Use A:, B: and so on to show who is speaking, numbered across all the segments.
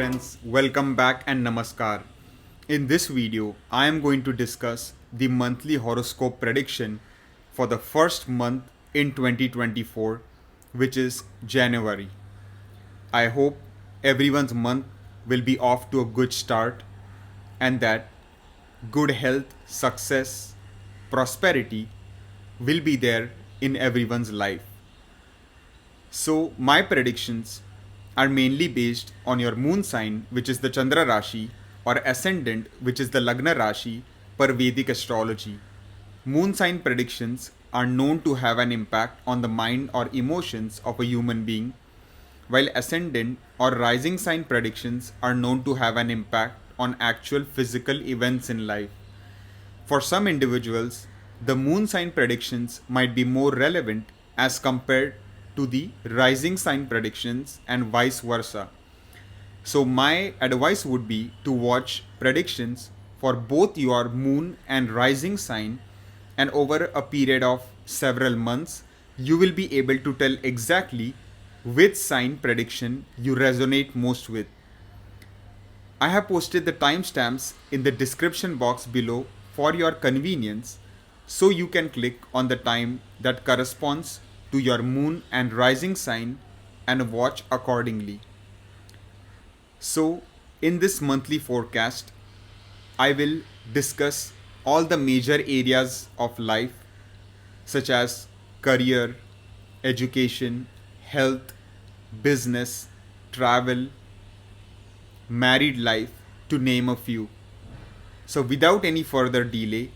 A: friends, welcome back and namaskar. In this video, I am going to discuss the monthly horoscope prediction for the first month in 2024, which is January. I hope everyone's month will be off to a good start and that good health, success, prosperity will be there in everyone's life. So, my predictions are mainly based on your moon sign, which is the Chandra Rashi, or ascendant, which is the Lagna Rashi, per Vedic astrology. Moon sign predictions are known to have an impact on the mind or emotions of a human being, while ascendant or rising sign predictions are known to have an impact on actual physical events in life. For some individuals, the moon sign predictions might be more relevant as compared to the rising sign predictions and vice versa. So, my advice would be to watch predictions for both your moon and rising sign, and over a period of several months, you will be able to tell exactly which sign prediction you resonate most with. I have posted the timestamps in the description box below for your convenience, so you can click on the time that corresponds to your moon and rising sign and watch accordingly. So, in this monthly forecast, I will discuss all the major areas of life such as career, education, health, business, travel, married life, to name a few. So, without any further delay,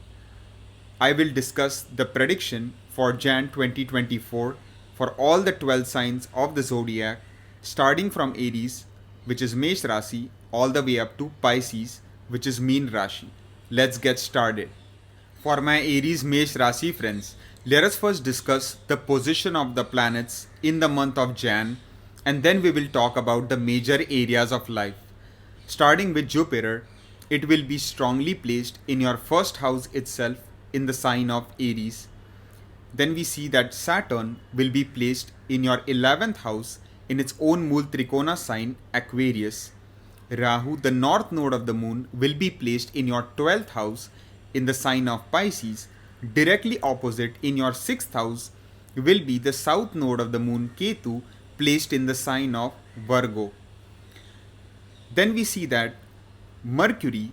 A: I will discuss the prediction for Jan 2024 for all the 12 signs of the zodiac, starting from Aries, which is Mesh Rashi, all the way up to Pisces, which is Meen Rashi. Let's get started. For my Aries Mesh Rashi friends, let us first discuss the position of the planets in the month of Jan, and then we will talk about the major areas of life. Starting with Jupiter, it will be strongly placed in your first house itself in the sign of Aries. Then we see that Saturn will be placed in your 11th house in its own Mool Trikona sign Aquarius. Rahu, the north node of the moon, will be placed in your 12th house in the sign of Pisces. Directly opposite in your 6th house will be the south node of the moon Ketu, placed in the sign of Virgo. Then we see that Mercury,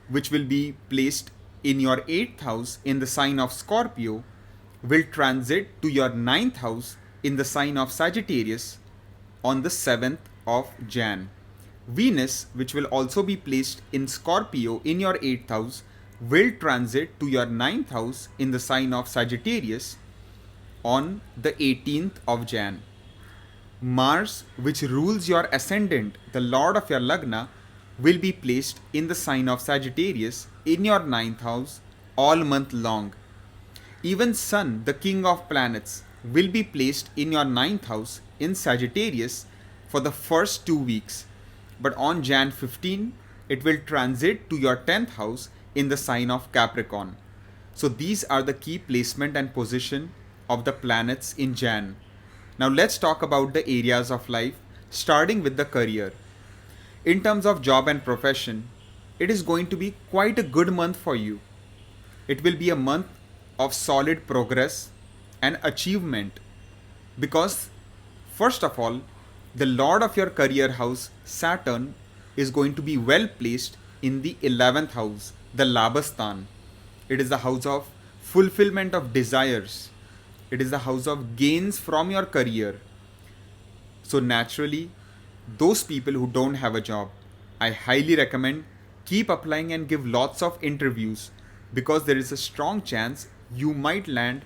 A: which will be placed in your 8th house in the sign of Scorpio, will transit to your 9th house in the sign of Sagittarius on the 7th of Jan. Venus, which will also be placed in Scorpio in your 8th house, will transit to your 9th house in the sign of Sagittarius on the 18th of Jan. Mars, which rules your ascendant, the lord of your Lagna, will be placed in the sign of Sagittarius in your 9th house all month long. Even Sun, the king of planets, will be placed in your 9th house in Sagittarius for the first 2 weeks. But on Jan 15, it will transit to your 10th house in the sign of Capricorn. So these are the key placement and position of the planets in Jan. Now let's talk about the areas of life, starting with the career. In terms of job and profession, it is going to be quite a good month for you. It will be a month of solid progress and achievement because, first of all, the lord of your career house, Saturn, is going to be well placed in the 11th house, the Labhasthan. It is the house of fulfillment of desires. It is the house of gains from your career. So naturally, those people who don't have a job, I highly recommend keep applying and give lots of interviews, because there is a strong chance you might land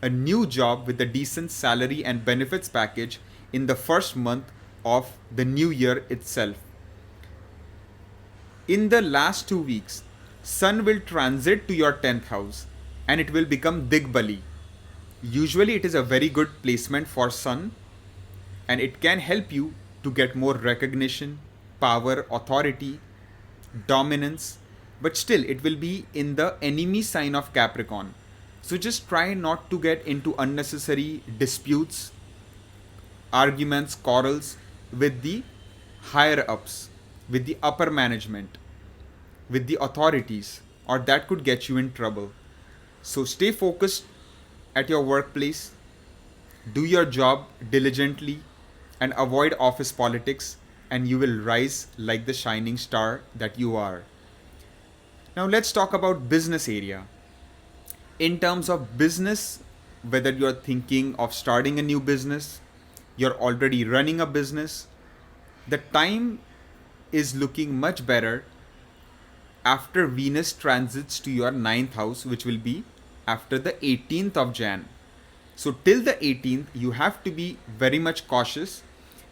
A: a new job with a decent salary and benefits package in the first month of the new year itself. In the last 2 weeks, Sun will transit to your 10th house and it will become Digbali. Usually it is a very good placement for Sun and it can help you to get more recognition, power, authority, dominance, but still it will be in the enemy sign of Capricorn. So just try not to get into unnecessary disputes, arguments, quarrels with the higher ups. with the upper management, with the authorities, or that could get you in trouble. So stay focused at your workplace, do your job diligently, and avoid office politics, and you will rise like the shining star that you are. Now let's talk about business area. In terms of business, whether you're thinking of starting a new business, you're already running a business, the time is looking much better after Venus transits to your ninth house, which will be after the 18th of Jan. So till the 18th, you have to be very much cautious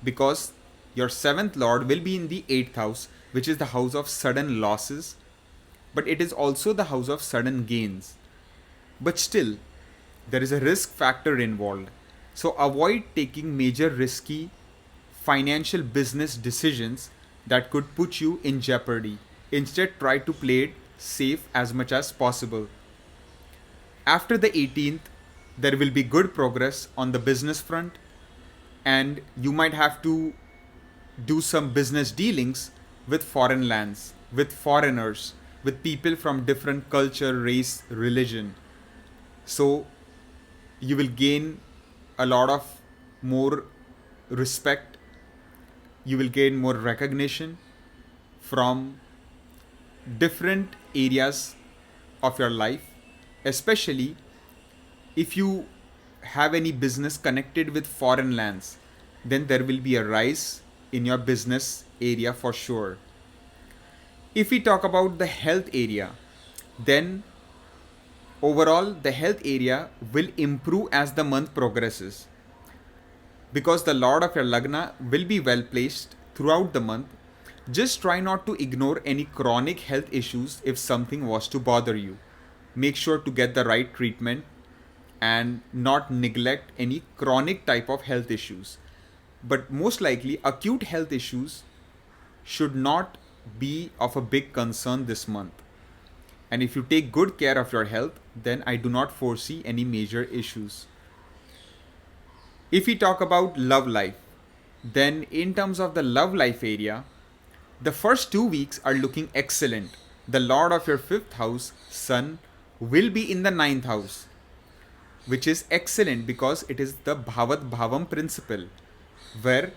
A: because your seventh lord will be in the 8th house, which is the house of sudden losses, but it is also the house of sudden gains. But still, there is a risk factor involved. So avoid taking major risky financial business decisions that could put you in jeopardy. Instead, try to play it safe as much as possible. After the 18th, there will be good progress on the business front, and you might have to do some business dealings with foreign lands, with foreigners, with people from different culture, race, religion. So you will gain a lot of more respect, you will gain more recognition from different areas of your life, especially if you have any business connected with foreign lands, then there will be a rise in your business area for sure. If we talk about the health area, then overall the health area will improve as the month progresses because the lord of your lagna will be well placed throughout the month. Just try not to ignore any chronic health issues if something was to bother you. Make sure to get the right treatment and not neglect any chronic type of health issues. But most likely, acute health issues should not be of a big concern this month. And if you take good care of your health, then I do not foresee any major issues. If we talk about love life, then in terms of the love life area, the first 2 weeks are looking excellent. The lord of your fifth house, Sun, will be in the ninth house, which is excellent because it is the Bhavat Bhavam principle, where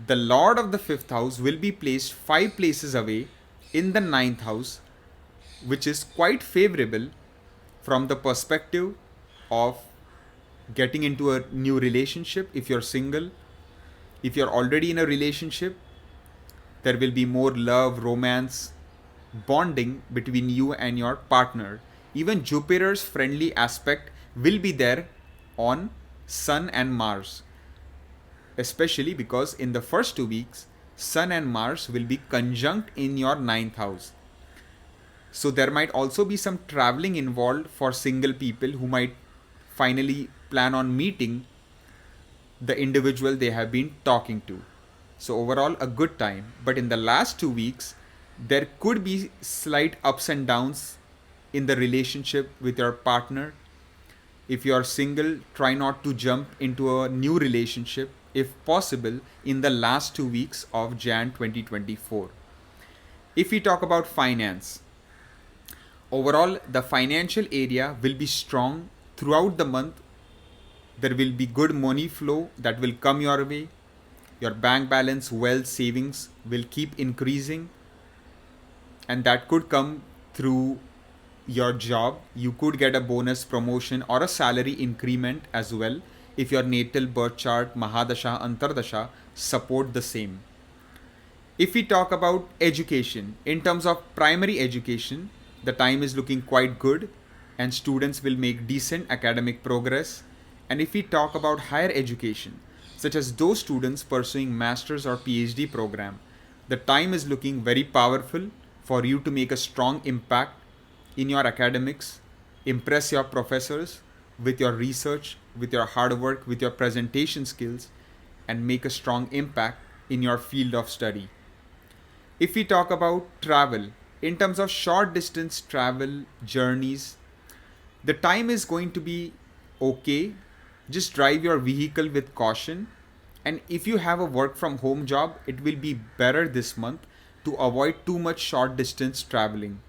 A: the lord of the fifth house will be placed 5 places away in the ninth house, which is quite favorable from the perspective of getting into a new relationship. If you're single, if you're already in a relationship, there will be more love, romance, bonding between you and your partner. Even Jupiter's friendly aspect will be there on Sun and Mars, especially because in the first 2 weeks, Sun and Mars will be conjunct in your ninth house. So there might also be some traveling involved for single people who might finally plan on meeting the individual they have been talking to. So overall, a good time. But in the last 2 weeks, there could be slight ups and downs in the relationship with your partner. If you are single, try not to jump into a new relationship, if possible, in the last 2 weeks of Jan 2024. If we talk about finance, overall, the financial area will be strong throughout the month. There will be good money flow that will come your way. Your bank balance, wealth, savings will keep increasing, and that could come through your job. You could get a bonus, promotion, or a salary increment as well if your natal birth chart, Mahadasha, Antardasha support the same. If we talk about education, in terms of primary education, the time is looking quite good and students will make decent academic progress. And if we talk about higher education, such as those students pursuing master's or PhD program, the time is looking very powerful for you to make a strong impact in your academics, impress your professors with your research, with your hard work, with your presentation skills, and make a strong impact in your field of study. If we talk about travel, in terms of short distance travel journeys, the time is going to be okay. Just drive your vehicle with caution. And if you have a work from home job, it will be better this month to avoid too much short distance traveling.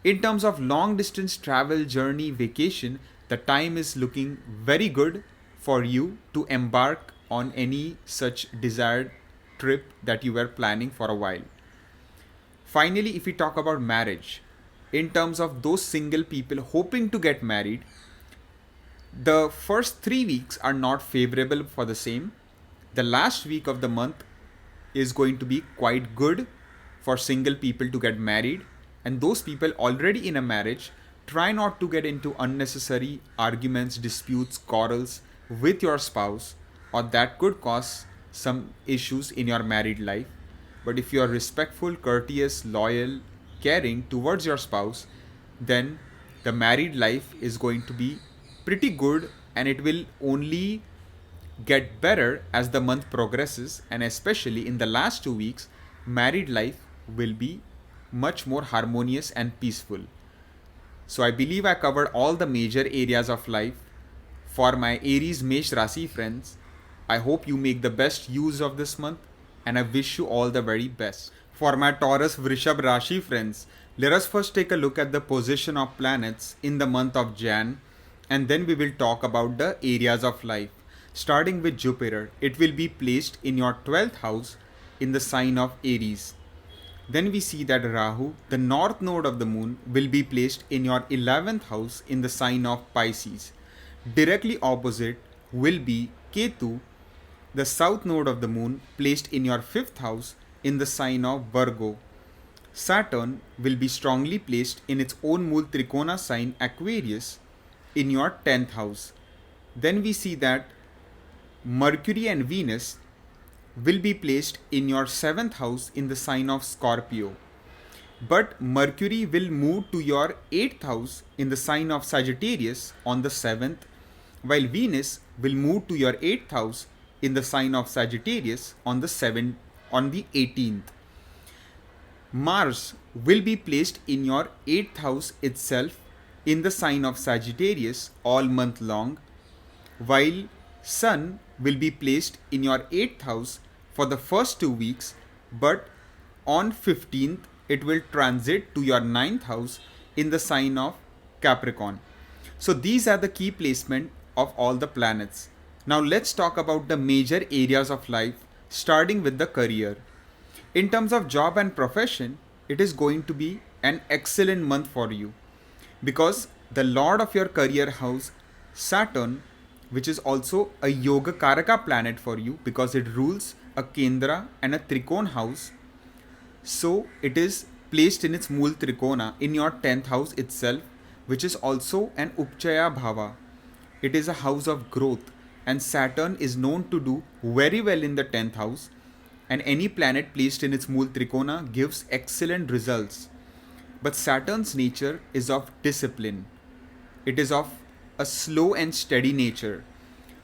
A: In terms of long distance travel, journey, vacation, the time is looking very good for you to embark on any such desired trip that you were planning for a while. Finally, if we talk about marriage, in terms of those single people hoping to get married, the first 3 weeks are not favorable for the same. The last week of the month is going to be quite good for single people to get married, and those people already in a marriage, try not to get into unnecessary arguments, disputes, quarrels with your spouse, or that could cause some issues in your married life. But if you are respectful, courteous, loyal, caring towards your spouse, then the married life is going to be pretty good, and it will only get better as the month progresses, and especially in the last 2 weeks, married life will be much more harmonious and peaceful. So I believe I covered all the major areas of life for my Aries Mesh Rasi friends. I hope you make the best use of this month, and I wish you all the very best. For my Taurus Vrushabha Rashi friends, let us first take a look at the position of planets in the month of Jan, and then we will talk about the areas of life. Starting with Jupiter, it will be placed in your 12th house in the sign of Aries. Then we see that Rahu, the north node of the moon, will be placed in your 11th house in the sign of Pisces. Directly opposite will be Ketu, the south node of the moon, placed in your 5th house in the sign of Virgo. Saturn will be strongly placed in its own Mool Trikona sign Aquarius in your 10th house. Then we see that Mercury and Venus will be placed in your 7th house in the sign of Scorpio. But Mercury will move to your 8th house in the sign of Sagittarius on the 7th, while Venus will move to your 8th house in the sign of Sagittarius on the 18th. Mars will be placed in your 8th house itself in the sign of Sagittarius all month long, while Sun will be placed in your 8th house for the first 2 weeks, but on 15th it will transit to your 9th house in the sign of Capricorn. So these are the key placement of all the planets. Now let's talk about the major areas of life, starting with the career. In terms of job and profession, it is going to be an excellent month for you, because the lord of your career house, Saturn, which is also a Yoga Karaka planet for you because it rules a Kendra and a Trikon house. So it is placed in its Mool Trikona in your 10th house itself, which is also an Upchaya Bhava. It is a house of growth, and Saturn is known to do very well in the 10th house, and any planet placed in its Mool Trikona gives excellent results. But Saturn's nature is of discipline. It is of a slow and steady nature.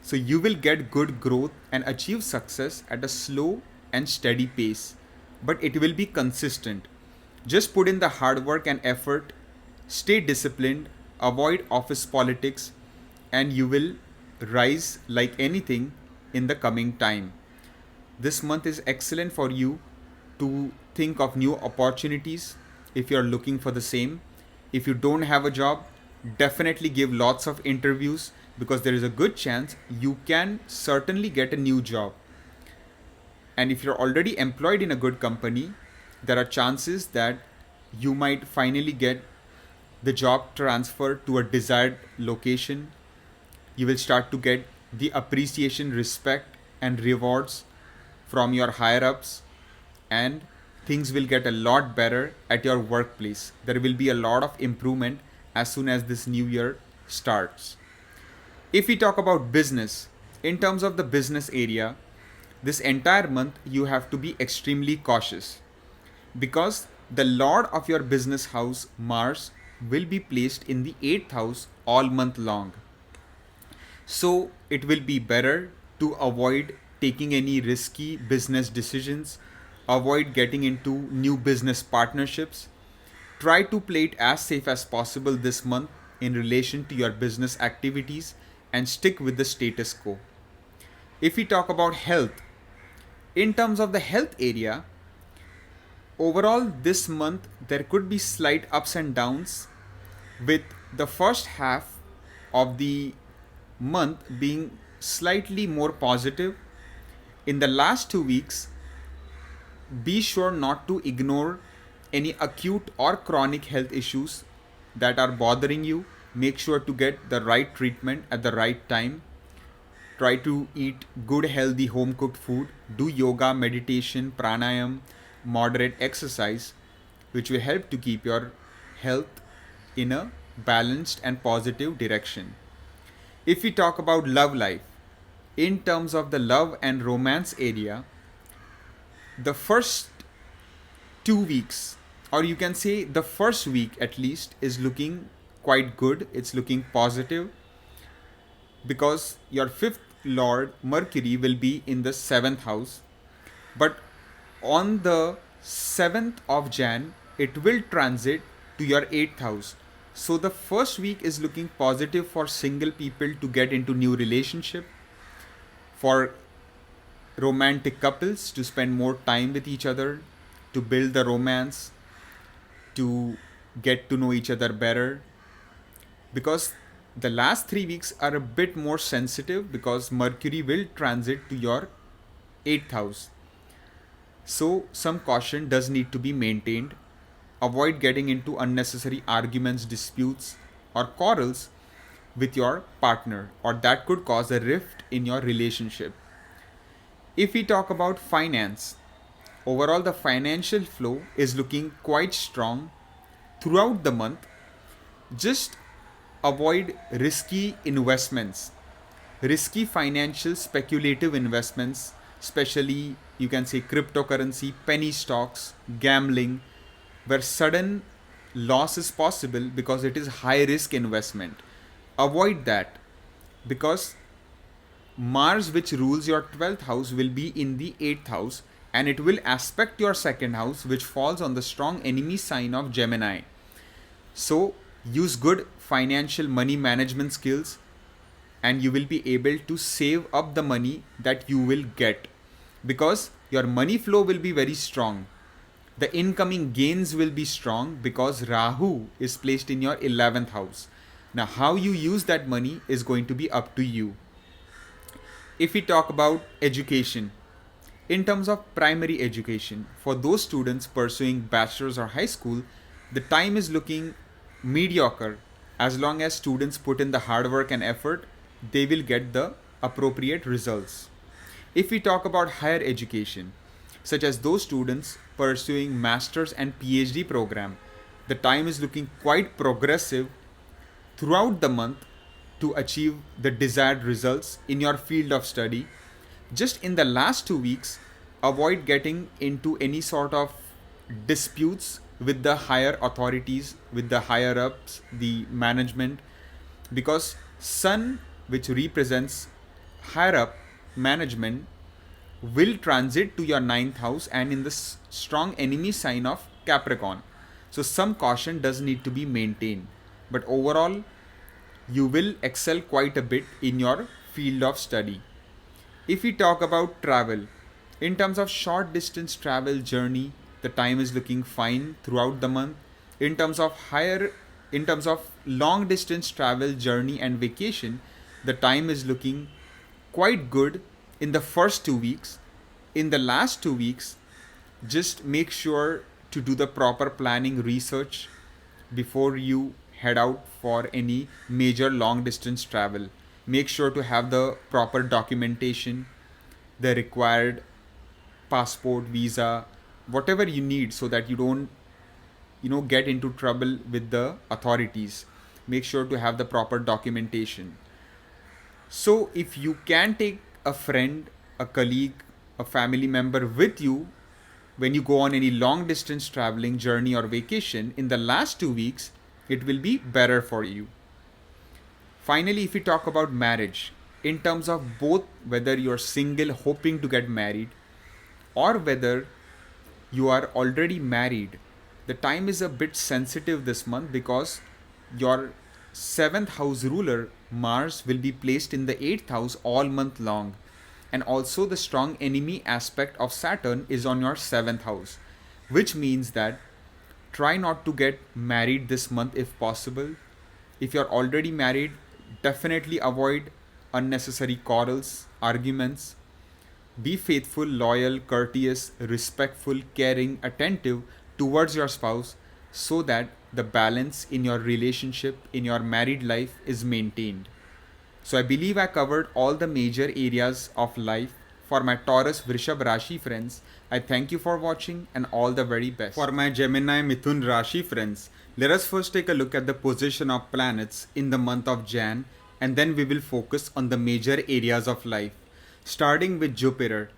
A: So you will get good growth and achieve success at a slow and steady pace, but it will be consistent. Just put in the hard work and effort, stay disciplined, avoid office politics, and you will rise like anything in the coming time. This month is excellent for you to think of new opportunities if you are looking for the same. If you don't have a job, definitely give lots of interviews, because there is a good chance you can certainly get a new job. And if you're already employed in a good company, there are chances that you might finally get the job transferred to a desired location. You will start to get the appreciation, respect, and rewards from your higher ups, and things will get a lot better at your workplace. There will be a lot of improvement as soon as this new year starts. If we talk about business, in terms of the business area, this entire month you have to be extremely cautious, because the lord of your business house, Mars, will be placed in the 8th house all month long. So it will be better to avoid taking any risky business decisions, avoid getting into new business partnerships. Try to play it as safe as possible this month in relation to your business activities, and stick with the status quo. If we talk about health, in terms of the health area, Overall, this month there could be slight ups and downs, with the first half of the month being slightly more positive. In the last 2 weeks, be sure not to ignore any acute or chronic health issues that are bothering you. Make sure to get the right treatment at the right time. Try to eat good, healthy, home cooked food. Do yoga, meditation, pranayam, moderate exercise, which will help to keep your health in a balanced and positive direction. If we talk about love life, in terms of the love and romance area, the first 2 weeks, or you can say the first week at least, is looking quite good. It's looking positive because your fifth lord Mercury will be in the seventh house. But on the 7th of Jan, it will transit to your 8th house. So the first week is looking positive for single people to get into new relationship, for romantic couples to spend more time with each other, to build the romance, to get to know each other better. Because the last 3 weeks are a bit more sensitive because Mercury will transit to your 8th house. So some caution does need to be maintained. Avoid getting into unnecessary arguments, disputes, or quarrels with your partner, or that could cause a rift in your relationship. If we talk about finance, overall the financial flow is looking quite strong throughout the month. Just avoid risky investments, risky financial speculative investments, especially you can say cryptocurrency, penny stocks, gambling, where sudden loss is possible because it is high risk investment. Avoid that, because Mars, which rules your 12th house, will be in the 8th house, and it will aspect your second house, which falls on the strong enemy sign of Gemini. So use good financial money management skills, and you will be able to save up the money that you will get, because your money flow will be very strong. The incoming gains will be strong because Rahu is placed in your 11th house. Now, how you use that money is going to be up to you. If we talk about education, in terms of primary education, for those students pursuing bachelor's or high school, the time is looking mediocre. As long as students put in the hard work and effort, they will get the appropriate results. If we talk about higher education, such as those students pursuing master's and PhD program, the time is looking quite progressive throughout the month to achieve the desired results in your field of study. Just in the last 2 weeks, avoid getting into any sort of disputes with the higher authorities, with the higher ups, the management, because Sun, which represents higher up management, will transit to your 9th house and in the strong enemy sign of Capricorn. So some caution does need to be maintained. But overall, you will excel quite a bit in your field of study. If we talk about travel, in terms of short distance travel journey, the time is looking fine throughout the month. In terms of long distance travel journey and vacation, the time is looking quite good in the first 2 weeks. In the last 2 weeks, just make sure to do the proper planning research before you head out for any major long distance travel. Make sure to have the proper documentation, the required passport, visa, whatever you need, so that you don't get into trouble with the authorities. Make sure to have the proper documentation. So if you can take a friend, a colleague, a family member with you when you go on any long distance traveling journey or vacation in the last 2 weeks, it will be better for you. Finally, if we talk about marriage, in terms of both whether you're single hoping to get married or whether you are already married, the time is a bit sensitive this month because your 7th house ruler Mars will be placed in the 8th house all month long, and also the strong enemy aspect of Saturn is on your 7th house. which means that try not to get married this month if possible. If you're already married, definitely avoid unnecessary quarrels, arguments. Be faithful, loyal, courteous, respectful, caring, attentive towards your spouse so that the balance in your relationship, in your married life is maintained. So I believe I covered all the major areas of life. For my Taurus Vrishab Rashi friends, I thank you for watching and all the very best. For my Gemini Mithun Rashi friends, let us first take a look at the position of planets in the month of Jan, and then we will focus on the major areas of life. Starting with Jupiter,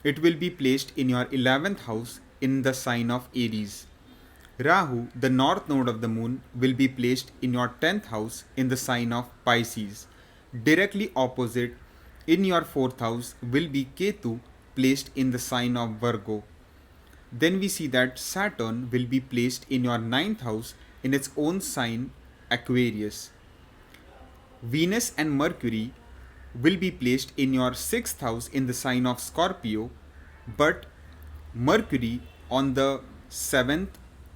A: it will be placed in your 11th house in the sign of Aries. Rahu, the north node of the moon, will be placed in your 10th house in the sign of Pisces. Directly opposite in your 4th house will be Ketu, placed in the sign of Virgo. Then we see that Saturn will be placed in your 9th house in its own sign, Aquarius. Venus and Mercury will be placed in your 6th house in the sign of Scorpio, but Mercury on the 7th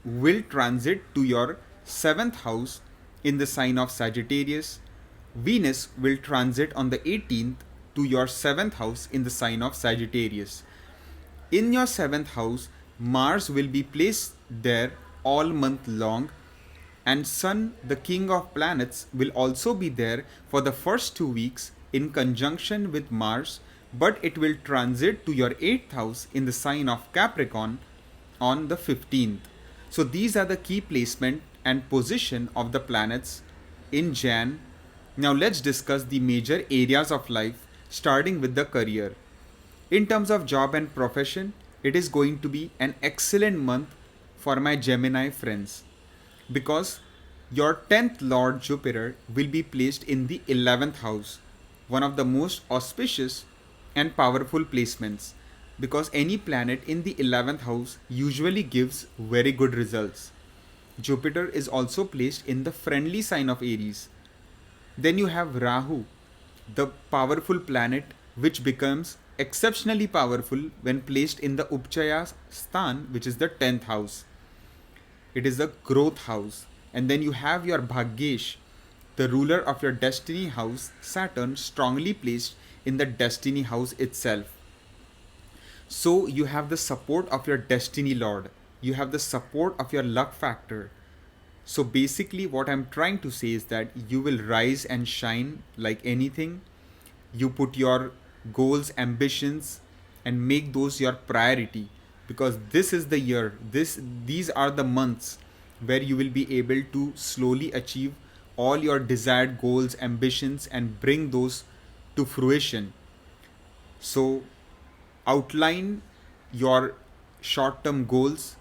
A: will transit to your 7th house in the sign of Sagittarius. Venus will transit on the 18th to your 7th house in the sign of Sagittarius. In your 7th house, Mars will be placed there all month long, and Sun, the king of planets, will also be there for the first 2 weeks in conjunction with Mars, but it will transit to your 8th house in the sign of Capricorn on the 15th. So these are the key placement and position of the planets in Jan. Now let's discuss the major areas of life, starting with the career. In terms of job and profession, it is going to be an excellent month for my Gemini friends, because your 10th Lord Jupiter will be placed in the 11th house, one of the most auspicious and powerful placements, because any planet in the 11th house usually gives very good results. Jupiter is also placed in the friendly sign of Aries. Then you have Rahu, the powerful planet, which becomes exceptionally powerful when placed in the Upchaya Sthan, which is the 10th house. It is the growth house. And then you have your Bhagyesh, the ruler of your destiny house, Saturn, strongly placed in the destiny house itself. So you have the support of your destiny lord. You have the support of your luck factor. So basically what I'm trying to say is that you will rise and shine like anything. You put your goals, ambitions, and make those your priority, because this is the year, these are the months where you will be able to slowly achieve all your desired goals, ambitions, and bring those to fruition. So outline your short-term goals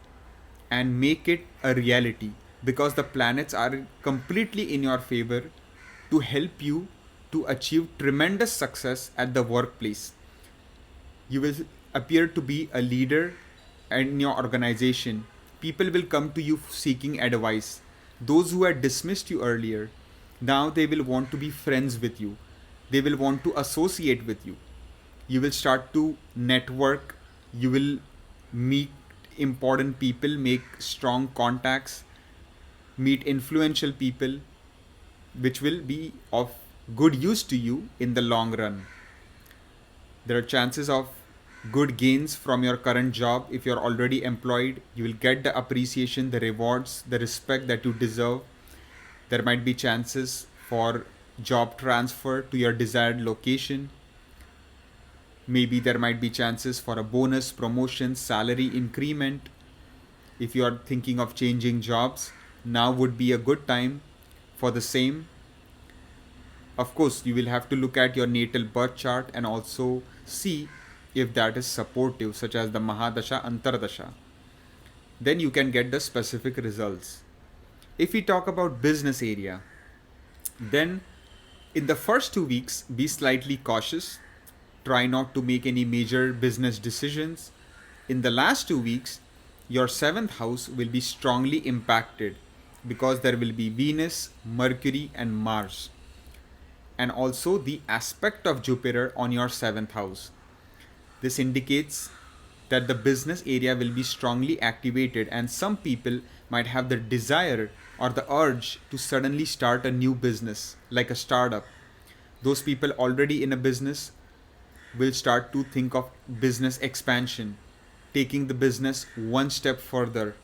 A: and make it a reality, because the planets are completely in your favor to help you to achieve tremendous success at the workplace. You will appear to be a leader in your organization. People will come to you seeking advice. Those who had dismissed you earlier, now they will want to be friends with you. They will want to associate with you. You will start to network. You will meet important people, make strong contacts, meet influential people, which will be of good use to you in the long run. There are chances of good gains from your current job. If you're already employed, you will get the appreciation, the rewards, the respect that you deserve. There might be chances for job transfer to your desired location. Maybe there might be chances for a bonus, promotion, salary increment. If you are thinking of changing jobs, now would be a good time for the same. Of course, you will have to look at your natal birth chart and also see if that is supportive, such as the Mahadasha, Antardasha. Then you can get the specific results. If we talk about business area, then in the first 2 weeks, be slightly cautious. Try not to make any major business decisions. In the last 2 weeks, your 7th house will be strongly impacted, because there will be Venus, Mercury, and Mars, and also the aspect of Jupiter on your 7th house. This indicates that the business area will be strongly activated, and some people might have the desire or the urge to suddenly start a new business like a startup. Those people already in a business will start to think of business expansion, taking the business one step further,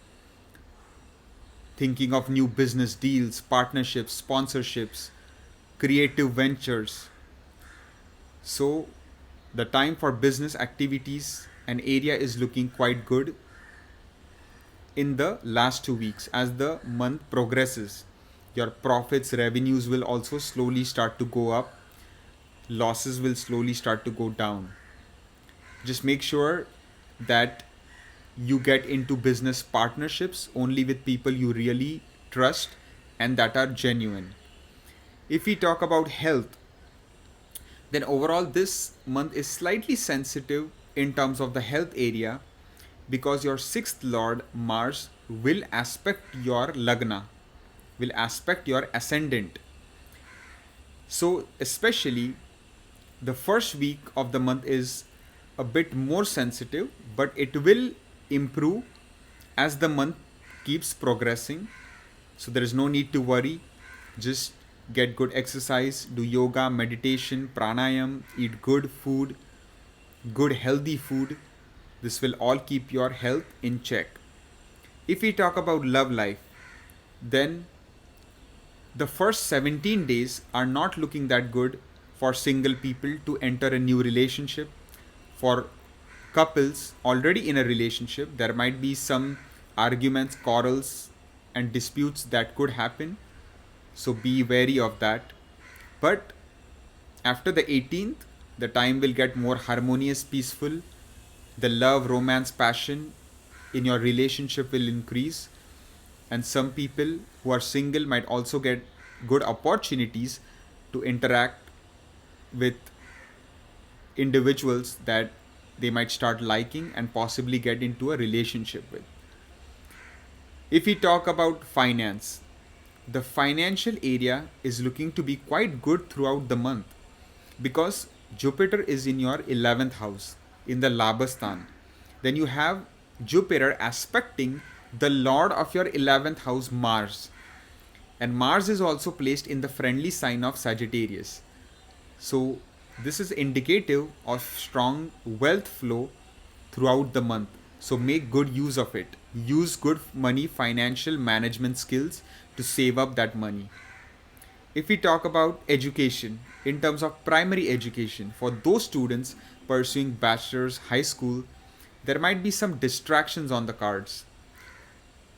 A: thinking of new business deals, partnerships, sponsorships, creative ventures. So the time for business activities and area is looking quite good in the last 2 weeks. As the month progresses, your profits, revenues will also slowly start to go up, losses will slowly start to go down. Just make sure that you get into business partnerships only with people you really trust and that are genuine. If we talk about health, then overall this month is slightly sensitive in terms of the health area, because your sixth lord Mars will aspect your lagna, will aspect your ascendant. So especially the first week of the month is a bit more sensitive, but it will improve as the month keeps progressing. So there is no need to worry. Just get good exercise, do yoga, meditation, pranayam, eat good food, good healthy food. This will all keep your health in check. If we talk about love life, then the first 17 days are not looking that good for single people to enter a new relationship. For couples already in a relationship, there might be some arguments, quarrels, and disputes that could happen. So be wary of that. But after the 18th, the time will get more harmonious, peaceful. The love, romance, passion in your relationship will increase. And some people who are single might also get good opportunities to interact with individuals that they might start liking and possibly get into a relationship with. If we talk about finance, the financial area is looking to be quite good throughout the month, because Jupiter is in your 11th house in the Labhasthan. Then you have Jupiter aspecting the lord of your 11th house, Mars. And Mars is also placed in the friendly sign of Sagittarius. So this is indicative of strong wealth flow throughout the month. So make good use of it. Use good money, financial management skills to save up that money. If we talk about education, in terms of primary education, for those students pursuing bachelor's, high school, there might be some distractions on the cards.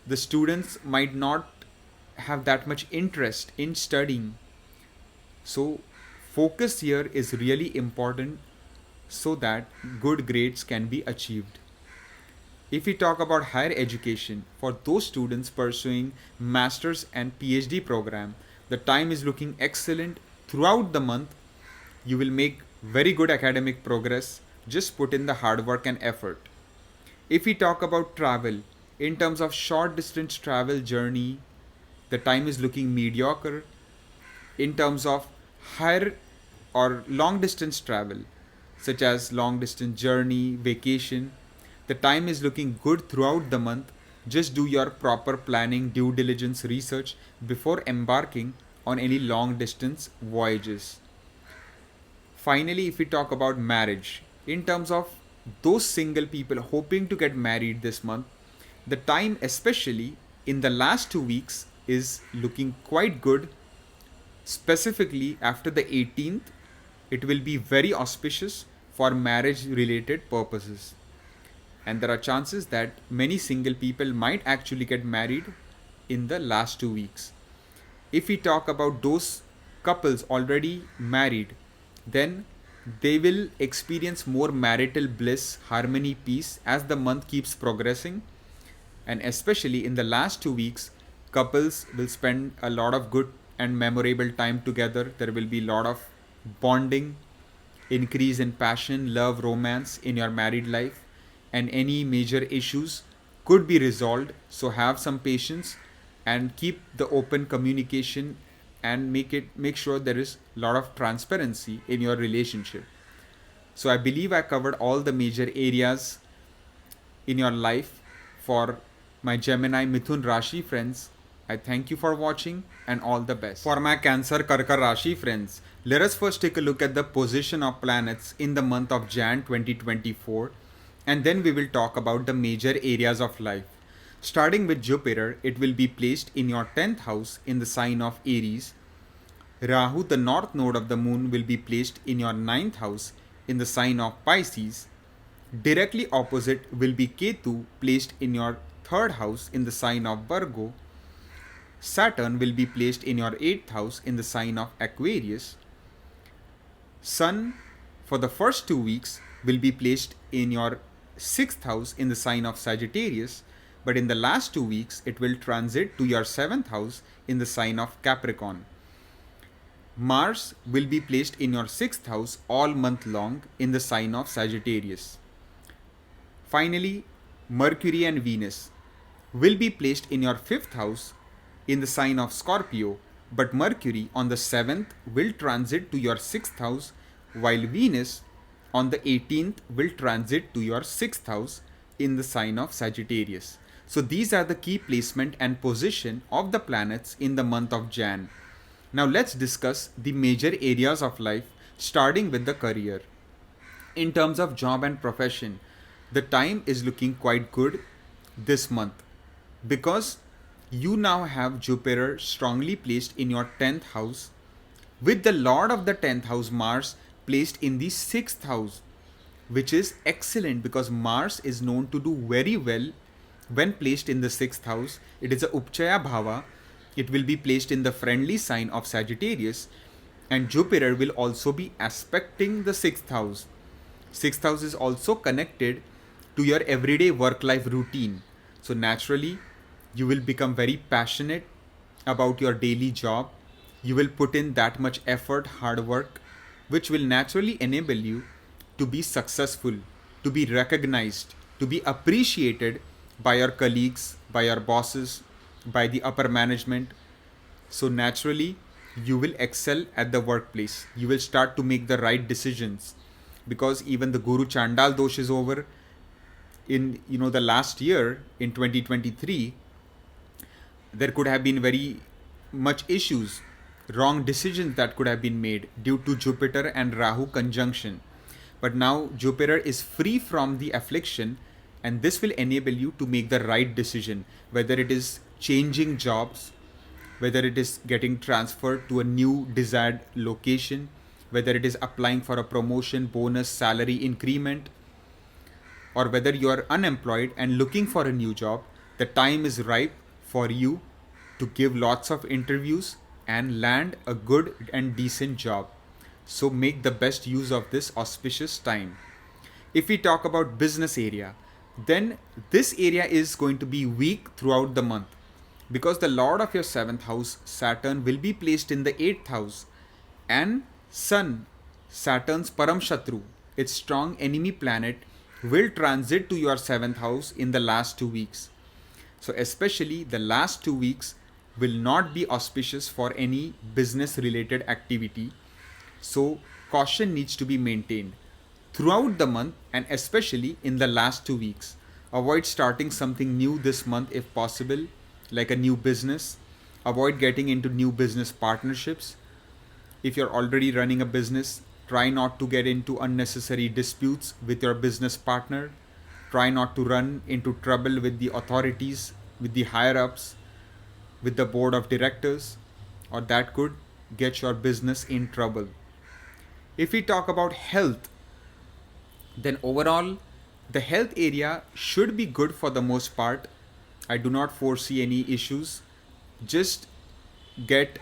A: The students might not have that much interest in studying. So focus here is really important so that good grades can be achieved. If we talk about higher education, for those students pursuing master's and PhD program, the time is looking excellent throughout the month. You will make very good academic progress. Just put in the hard work and effort. If we talk about travel, in terms of short distance travel journey, the time is looking mediocre. In terms of higher or long distance travel, such as long distance journey, vacation, the time is looking good throughout the month. Just do your proper planning, due diligence, research before embarking on any long distance voyages. Finally, if we talk about marriage, in terms of those single people hoping to get married this month, the time, especially in the last 2 weeks, is looking quite good. Specifically after the 18th, it will be very auspicious for marriage related purposes. And there are chances that many single people might actually get married in the last 2 weeks. If we talk about those couples already married, then they will experience more marital bliss, harmony, peace as the month keeps progressing. And especially in the last 2 weeks, couples will spend a lot of good and memorable time together. There will be a lot of bonding, increase in passion, love, romance in your married life, and any major issues could be resolved. So have some patience and keep the open communication, and make sure there is a lot of transparency in your relationship. So I believe I covered all the major areas in your life for my Gemini Mithun Rashi friends. I thank you for watching and all the best. For my Cancer Karka Rashi friends, let us first take a look at the position of planets in the month of Jan 2024, and then we will talk about the major areas of life. Starting with Jupiter, it will be placed in your 10th house in the sign of Aries. Rahu, the north node of the moon, will be placed in your 9th house in the sign of Pisces. Directly opposite will be Ketu, placed in your 3rd house in the sign of Virgo. Saturn will be placed in your 8th house in the sign of Aquarius. Sun, for the first 2 weeks, will be placed in your 6th house in the sign of Sagittarius, but in the last 2 weeks, it will transit to your 7th house in the sign of Capricorn. Mars will be placed in your 6th house all month long in the sign of Sagittarius. Finally, Mercury and Venus will be placed in your 5th house in the sign of Scorpio, but Mercury on the 7th will transit to your 6th house, while Venus on the 18th will transit to your 6th house in the sign of Sagittarius. So these are the key placement and position of the planets in the month of Jan. Now let's discuss the major areas of life, starting with the career. In terms of job and profession, the time is looking quite good this month because you now have Jupiter strongly placed in your 10th house, with the Lord of the 10th house, Mars, placed in the 6th house, which is excellent because Mars is known to do very well when placed in the 6th house. It is a Upchaya Bhava. It will be placed in the friendly sign of Sagittarius, and Jupiter will also be aspecting the 6th house. 6th house is also connected to your everyday work-life routine. So naturally, you will become very passionate about your daily job. You will put in that much effort, hard work, which will naturally enable you to be successful, to be recognized, to be appreciated by your colleagues, by your bosses, by the upper management. So naturally, you will excel at the workplace. You will start to make the right decisions because even the Guru Chandal Dosh is over. In the last year, in 2023, there could have been very much issues, wrong decisions that could have been made due to Jupiter and Rahu conjunction. But now Jupiter is free from the affliction, and this will enable you to make the right decision, whether it is changing jobs, whether it is getting transferred to a new desired location, whether it is applying for a promotion, bonus, salary increment, or whether you are unemployed and looking for a new job. The time is ripe for you to give lots of interviews and land a good and decent job. So make the best use of this auspicious time. If we talk about business area, then this area is going to be weak throughout the month because the Lord of your 7th house, Saturn, will be placed in the 8th house, and Sun, Saturn's Param Shatru, its strong enemy planet, will transit to your 7th house in the last 2 weeks. So especially the last 2 weeks will not be auspicious for any business related activity. So caution needs to be maintained throughout the month and especially in the last 2 weeks. Avoid starting something new this month if possible, like a new business. Avoid getting into new business partnerships. If you're already running a business, try not to get into unnecessary disputes with your business partner. Try not to run into trouble with the authorities, with the higher ups, with the board of directors, or that could get your business in trouble. If we talk about health, then overall, the health area should be good for the most part. I do not foresee any issues. Just get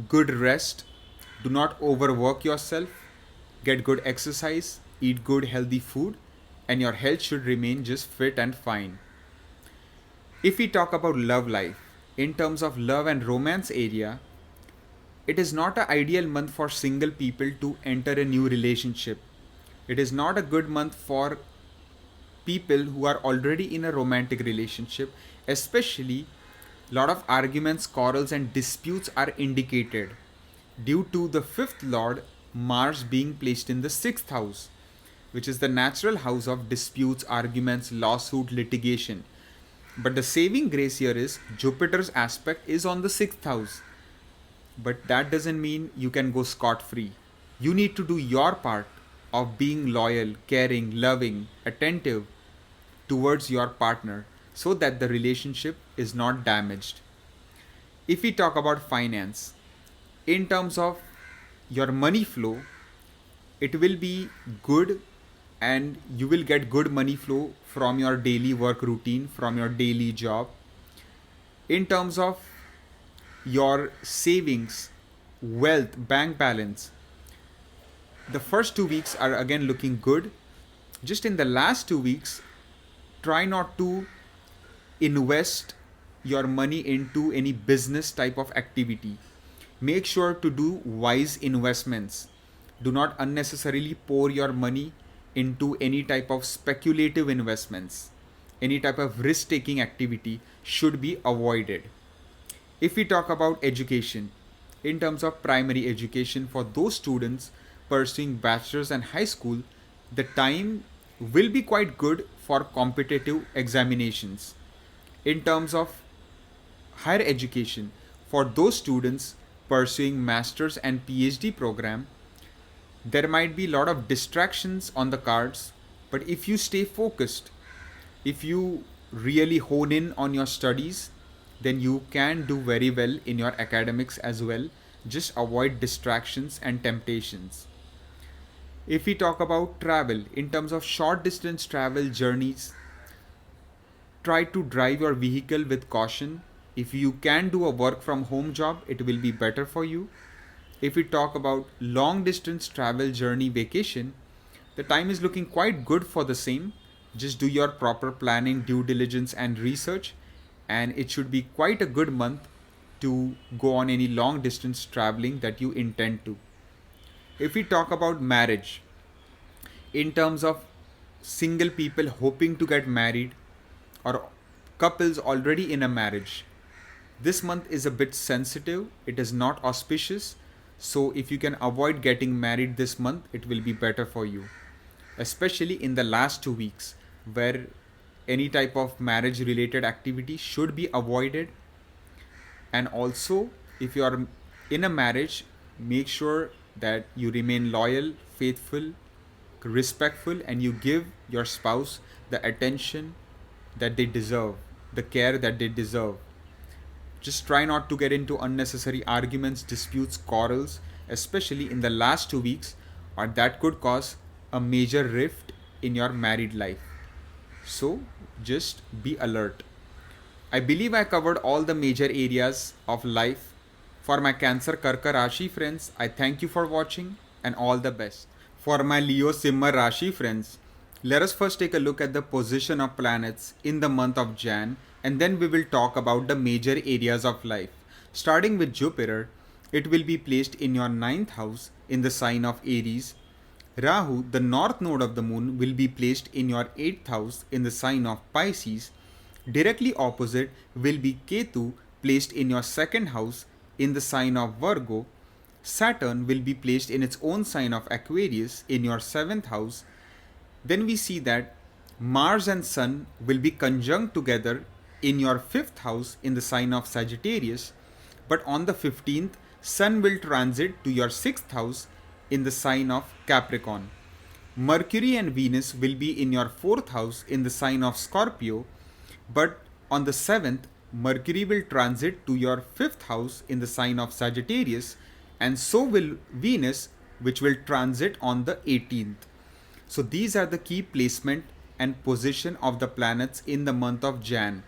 A: good rest. Do not overwork yourself. Get good exercise. Eat good healthy food. And your health should remain just fit and fine. If we talk about love life, in terms of love and romance area, it is not an ideal month for single people to enter a new relationship. It is not a good month for people who are already in a romantic relationship, especially a lot of arguments, quarrels and disputes are indicated due to the 5th lord Mars being placed in the 6th house. which is the natural house of disputes, arguments, lawsuit, litigation. But the saving grace here is Jupiter's aspect is on the 6th house. But that doesn't mean you can go scot free. You need to do your part of being loyal, caring, loving, attentive towards your partner so that the relationship is not damaged. If we talk about finance, in terms of your money flow, it will be good and you will get good money flow from your daily work routine, from your daily job. In terms of your savings, wealth, bank balance, the first 2 weeks are again looking good. Just in the last 2 weeks, try not to invest your money into any business type of activity. Make sure to do wise investments. Do not unnecessarily pour your money into any type of speculative investments. Any type of risk taking activity should be avoided. If we talk about education, in terms of primary education for those students pursuing bachelor's and high school, the time will be quite good for competitive examinations. In terms of higher education, for those students pursuing master's and PhD program, there might be a lot of distractions on the cards, but if you stay focused, if you really hone in on your studies, then you can do very well in your academics as well. Just avoid distractions and temptations. If we talk about travel, in terms of short distance travel journeys, try to drive your vehicle with caution. If you can do a work from home job, it will be better for you. If we talk about long distance travel journey vacation, the time is looking quite good for the same. Just do your proper planning, due diligence, and research, and it should be quite a good month to go on any long distance traveling that you intend to. If we talk about marriage, in terms of single people hoping to get married or couples already in a marriage, this month is a bit sensitive. It is not auspicious. So if you can avoid getting married this month, it will be better for you. Especially in the last 2 weeks, where any type of marriage related activity should be avoided. And also, if you are in a marriage, make sure that you remain loyal, faithful, respectful, and you give your spouse the attention that they deserve, the care that they deserve. Just try not to get into unnecessary arguments, disputes, quarrels, especially in the last 2 weeks, or that could cause a major rift in your married life. So just be alert. I believe I covered all the major areas of life. For my Cancer Karka Rashi friends, I thank you for watching and all the best. For my Leo Simha Rashi friends, let us first take a look at the position of planets in the month of Jan, and then we will talk about the major areas of life. Starting with Jupiter, it will be placed in your 9th house in the sign of Aries. Rahu, the north node of the moon, will be placed in your 8th house in the sign of Pisces. Directly opposite will be Ketu, placed in your 2nd house in the sign of Virgo. Saturn will be placed in its own sign of Aquarius in your 7th house. Then we see that Mars and Sun will be conjunct together in your 5th house in the sign of Sagittarius. But on the 15th, Sun will transit to your 6th house in the sign of Capricorn. Mercury and Venus will be in your 4th house in the sign of Scorpio. But on the 7th, Mercury will transit to your 5th house in the sign of Sagittarius, and so will Venus, which will transit on the 18th. So these are the key placement and position of the planets in the month of Jan.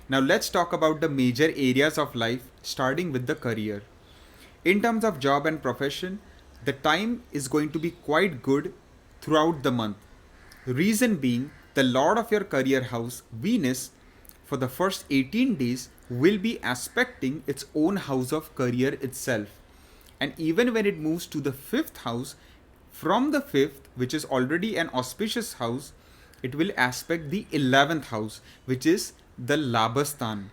A: Now let's talk about the major areas of life, starting with the career. In terms of job and profession, the time is going to be quite good throughout the month. Reason being, the lord of your career house, Venus, for the first 18 days will be aspecting its own house of career itself. And even when it moves to the 5th house, from the 5th, which is already an auspicious house, it will aspect the 11th house, which is the Labhastan.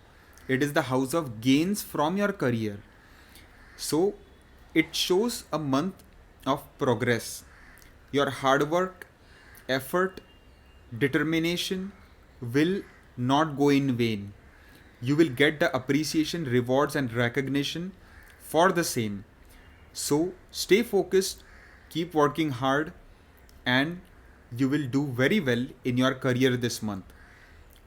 A: It is the house of gains from your career. So it shows a month of progress. Your hard work, effort, determination will not go in vain. You will get the appreciation, rewards, and recognition for the same. So stay focused, keep working hard, and you will do very well in your career this month.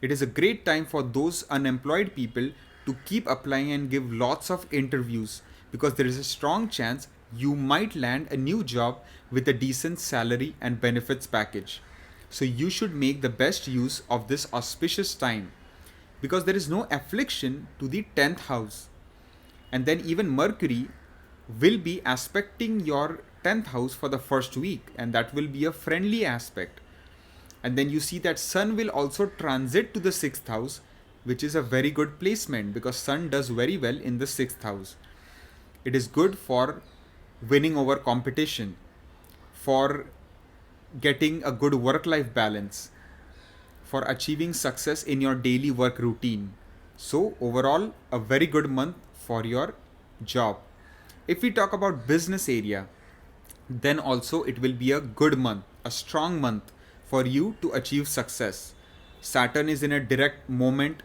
A: It is a great time for those unemployed people to keep applying and give lots of interviews, because there is a strong chance you might land a new job with a decent salary and benefits package. So you should make the best use of this auspicious time, because there is no affliction to the 10th house. And then even Mercury will be aspecting your 10th house for the first week, and that will be a friendly aspect. And then you see that Sun will also transit to the 6th house, which is a very good placement because Sun does very well in the 6th house. It is good for winning over competition, for getting a good work-life balance, for achieving success in your daily work routine. So overall, a very good month for your job. If we talk about business area, then also it will be a good month, a strong month for you to achieve success. Saturn is in a direct moment.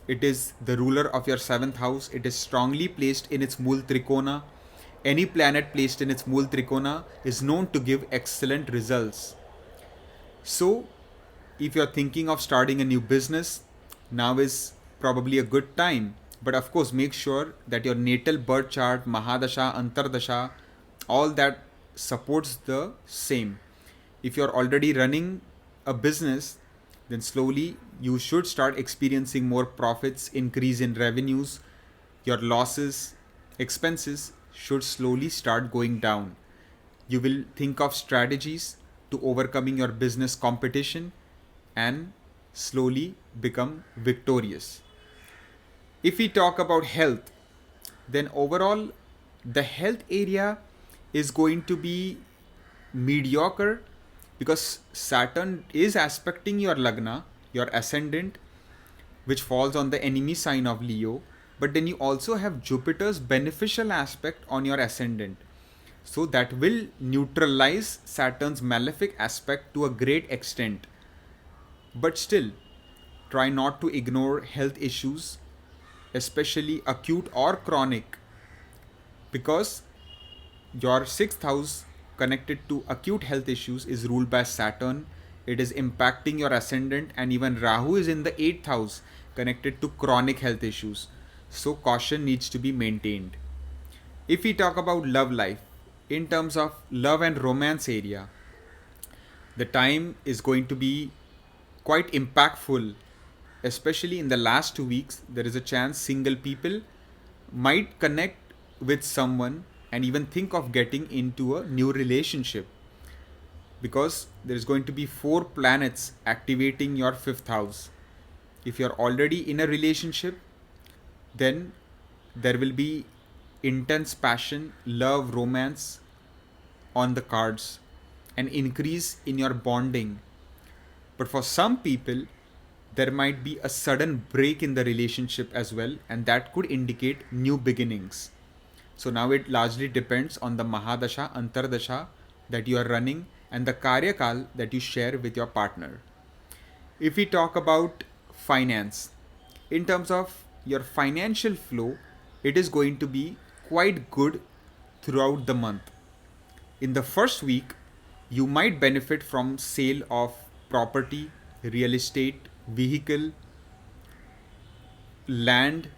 A: It is the ruler of your 7th house. It is strongly placed in its Mool Trikona. Any planet placed in its Mool Trikona is known to give excellent results. So, if you're thinking of starting a new business, now is probably a good time. But of course, make sure that your natal birth chart, Mahadasha, Antardasha, all that supports the same. If you're already running a business, then slowly you should start experiencing more profits, increase in revenues. Your losses, expenses should slowly start going down. You will think of strategies to overcoming your business competition and slowly become victorious. If we talk about health, then overall the health area is going to be mediocre, because Saturn is aspecting your Lagna, your ascendant, which falls on the enemy sign of Leo. But then you also have Jupiter's beneficial aspect on your ascendant. So that will neutralize Saturn's malefic aspect to a great extent. But still, try not to ignore health issues, especially acute or chronic, because your 6th house connected to acute health issues is ruled by Saturn. It is impacting your ascendant, and even Rahu is in the 8th house connected to chronic health issues. So caution needs to be maintained. If we talk about love life, in terms of love and romance area, the time is going to be quite impactful, especially in the last 2 weeks. There is a chance single people might connect with someone and even think of getting into a new relationship, because there is going to be 4 planets activating your 5th house. If you're already in a relationship, then there will be intense passion, love, romance on the cards, and increase in your bonding. But for some people, there might be a sudden break in the relationship as well, and that could indicate new beginnings. So now it largely depends on the Mahadasha, Antardasha that you are running and the Karyakal that you share with your partner. If we talk about finance, in terms of your financial flow, it is going to be quite good throughout the month. In the first week, you might benefit from sale of property, real estate, vehicle, land,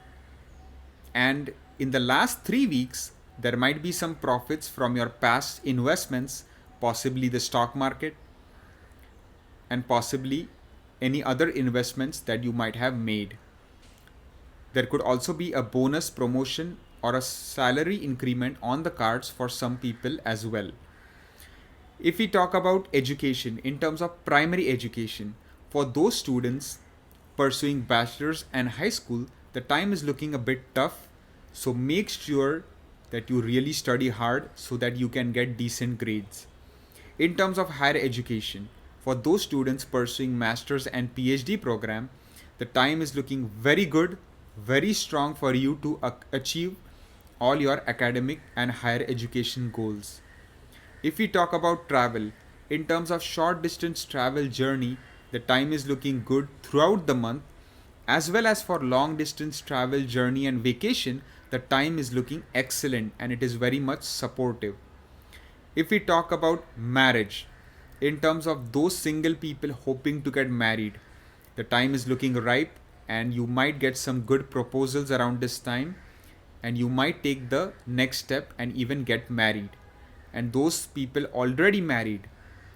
A: and in the last 3 weeks, there might be some profits from your past investments, possibly the stock market, and possibly any other investments that you might have made. There could also be a bonus promotion or a salary increment on the cards for some people as well. If we talk about education, in terms of primary education, for those students pursuing bachelor's and high school, the time is looking a bit tough. So make sure that you really study hard so that you can get decent grades. In terms of higher education, for those students pursuing master's and PhD program, the time is looking very good, very strong for you to achieve all your academic and higher education goals. If we talk about travel, In terms of short distance travel journey, the time is looking good throughout the month, as well as for long distance travel journey and vacation, the time is looking excellent and it is very much supportive. If we talk about marriage, in terms of those single people hoping to get married, the time is looking ripe and you might get some good proposals around this time and you might take the next step and even get married. And those people already married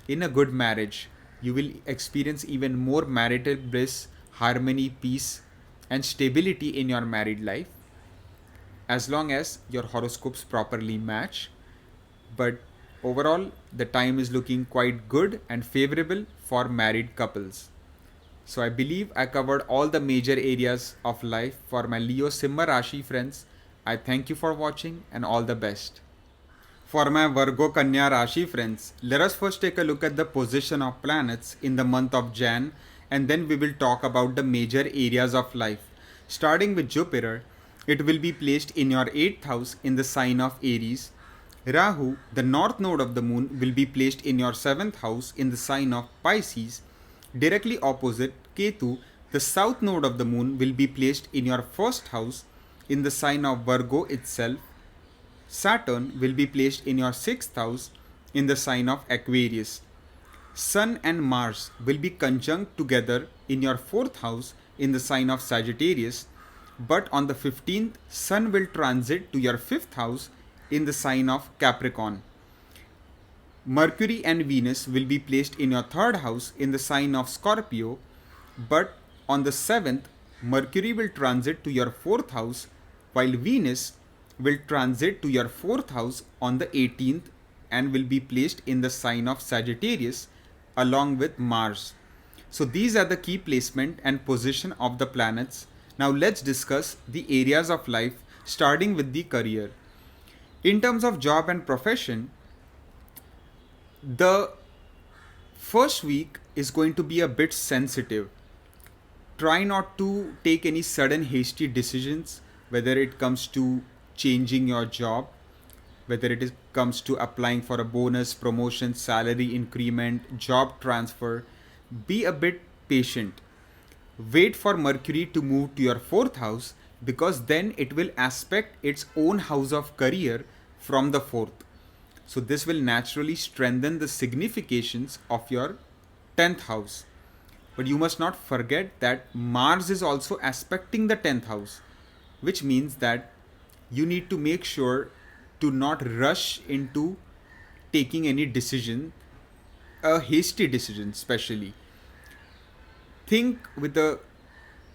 A: in a good marriage, you will experience even more marital bliss, harmony, peace, and stability in your married life as long as your horoscopes properly match. But overall, the time is looking quite good and favorable for married couples. So I believe I covered all the major areas of life for my Leo Simha Rashi friends. I thank you for watching and all the best. For my Virgo Kanya Rashi friends, let us first take a look at the position of planets in the month of Jan, and then we will talk about the major areas of life. Starting with Jupiter, it will be placed in your 8th house in the sign of Aries. Rahu, the north node of the moon, will be placed in your 7th house in the sign of Pisces. Directly opposite, Ketu, the south node of the moon, will be placed in your 1st house in the sign of Virgo itself. Saturn will be placed in your 6th house in the sign of Aquarius. Sun and Mars will be conjunct together in your 4th house in the sign of Sagittarius, but on the 15th, Sun will transit to your 5th house in the sign of Capricorn. Mercury and Venus will be placed in your 3rd house in the sign of Scorpio, but on the 7th, Mercury will transit to your 4th house, while Venus will transit to your 4th house on the 18th and will be placed in the sign of Sagittarius along with Mars. So these are the key placement and position of the planets. Now let's discuss the areas of life, starting with the career. In terms of job and profession, the first week is going to be a bit sensitive. Try not to take any sudden hasty decisions, whether it comes to changing your job, whether it comes to applying for a bonus, promotion, salary increment, job transfer. Be a bit patient. Wait for Mercury to move to your 4th house, because then it will aspect its own house of career from the 4th. So this will naturally strengthen the significations of your 10th house. But you must not forget that Mars is also aspecting the 10th house, which means that you need to make sure to not rush into taking any decision, a hasty decision especially. Think with a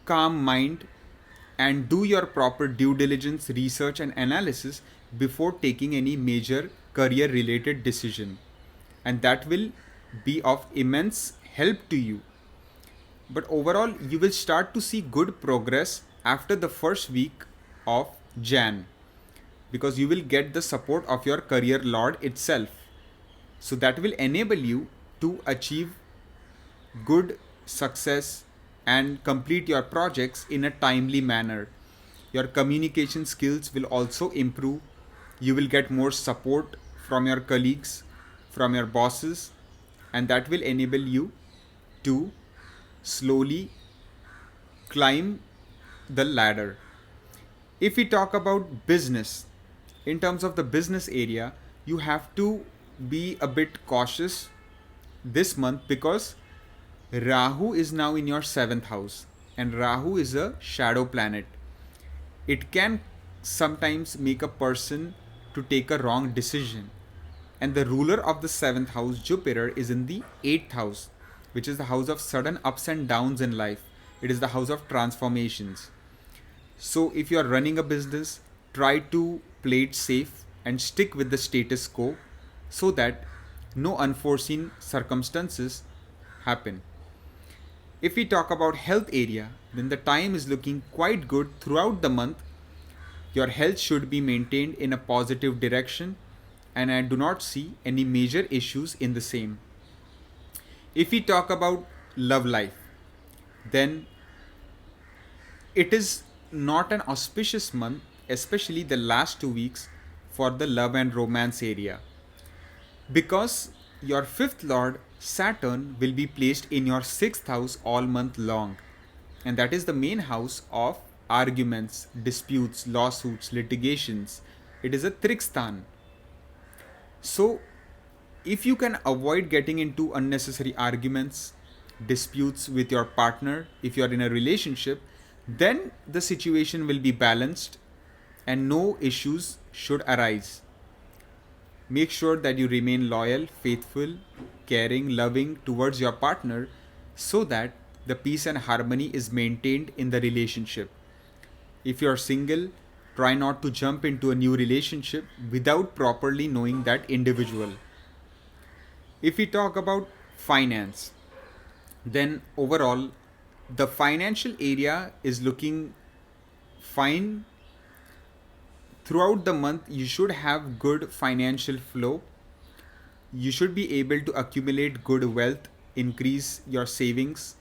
A: calm mind and do your proper due diligence, research and analysis before taking any major career related decision, and that will be of immense help to you. But overall, you will start to see good progress after the first week of Jan, because you will get the support of your career lord itself. So that will enable you to achieve good success and complete your projects in a timely manner. Your communication skills will also improve. You will get more support from your colleagues, from your bosses, and that will enable you to slowly climb the ladder. If we talk about business, in terms of the business area, you have to be a bit cautious this month, because Rahu is now in your 7th house, and Rahu is a shadow planet. It can sometimes make a person to take a wrong decision, and the ruler of the 7th house, Jupiter, is in the 8th house, which is the house of sudden ups and downs in life. It is the house of transformations. So if you are running a business, try to play it safe and stick with the status quo so that no unforeseen circumstances happen. If we talk about health area, then the time is looking quite good throughout the month. Your health should be maintained in a positive direction, and I do not see any major issues in the same. If we talk about love life, then it is not an auspicious month, especially the last 2 weeks for the love and romance area, because your fifth lord, Saturn, will be placed in your sixth house all month long. And that is the main house of arguments, disputes, lawsuits, litigations. It is a trikstan. So, if you can avoid getting into unnecessary arguments, disputes with your partner, if you are in a relationship, then the situation will be balanced and no issues should arise. Make sure that you remain loyal, faithful, caring, loving towards your partner so that the peace and harmony is maintained in the relationship. If you are single, try not to jump into a new relationship without properly knowing that individual. If we talk about finance, then overall, the financial area is looking fine. Throughout the month, you should have good financial flow. You should be able to accumulate good wealth, increase your savings,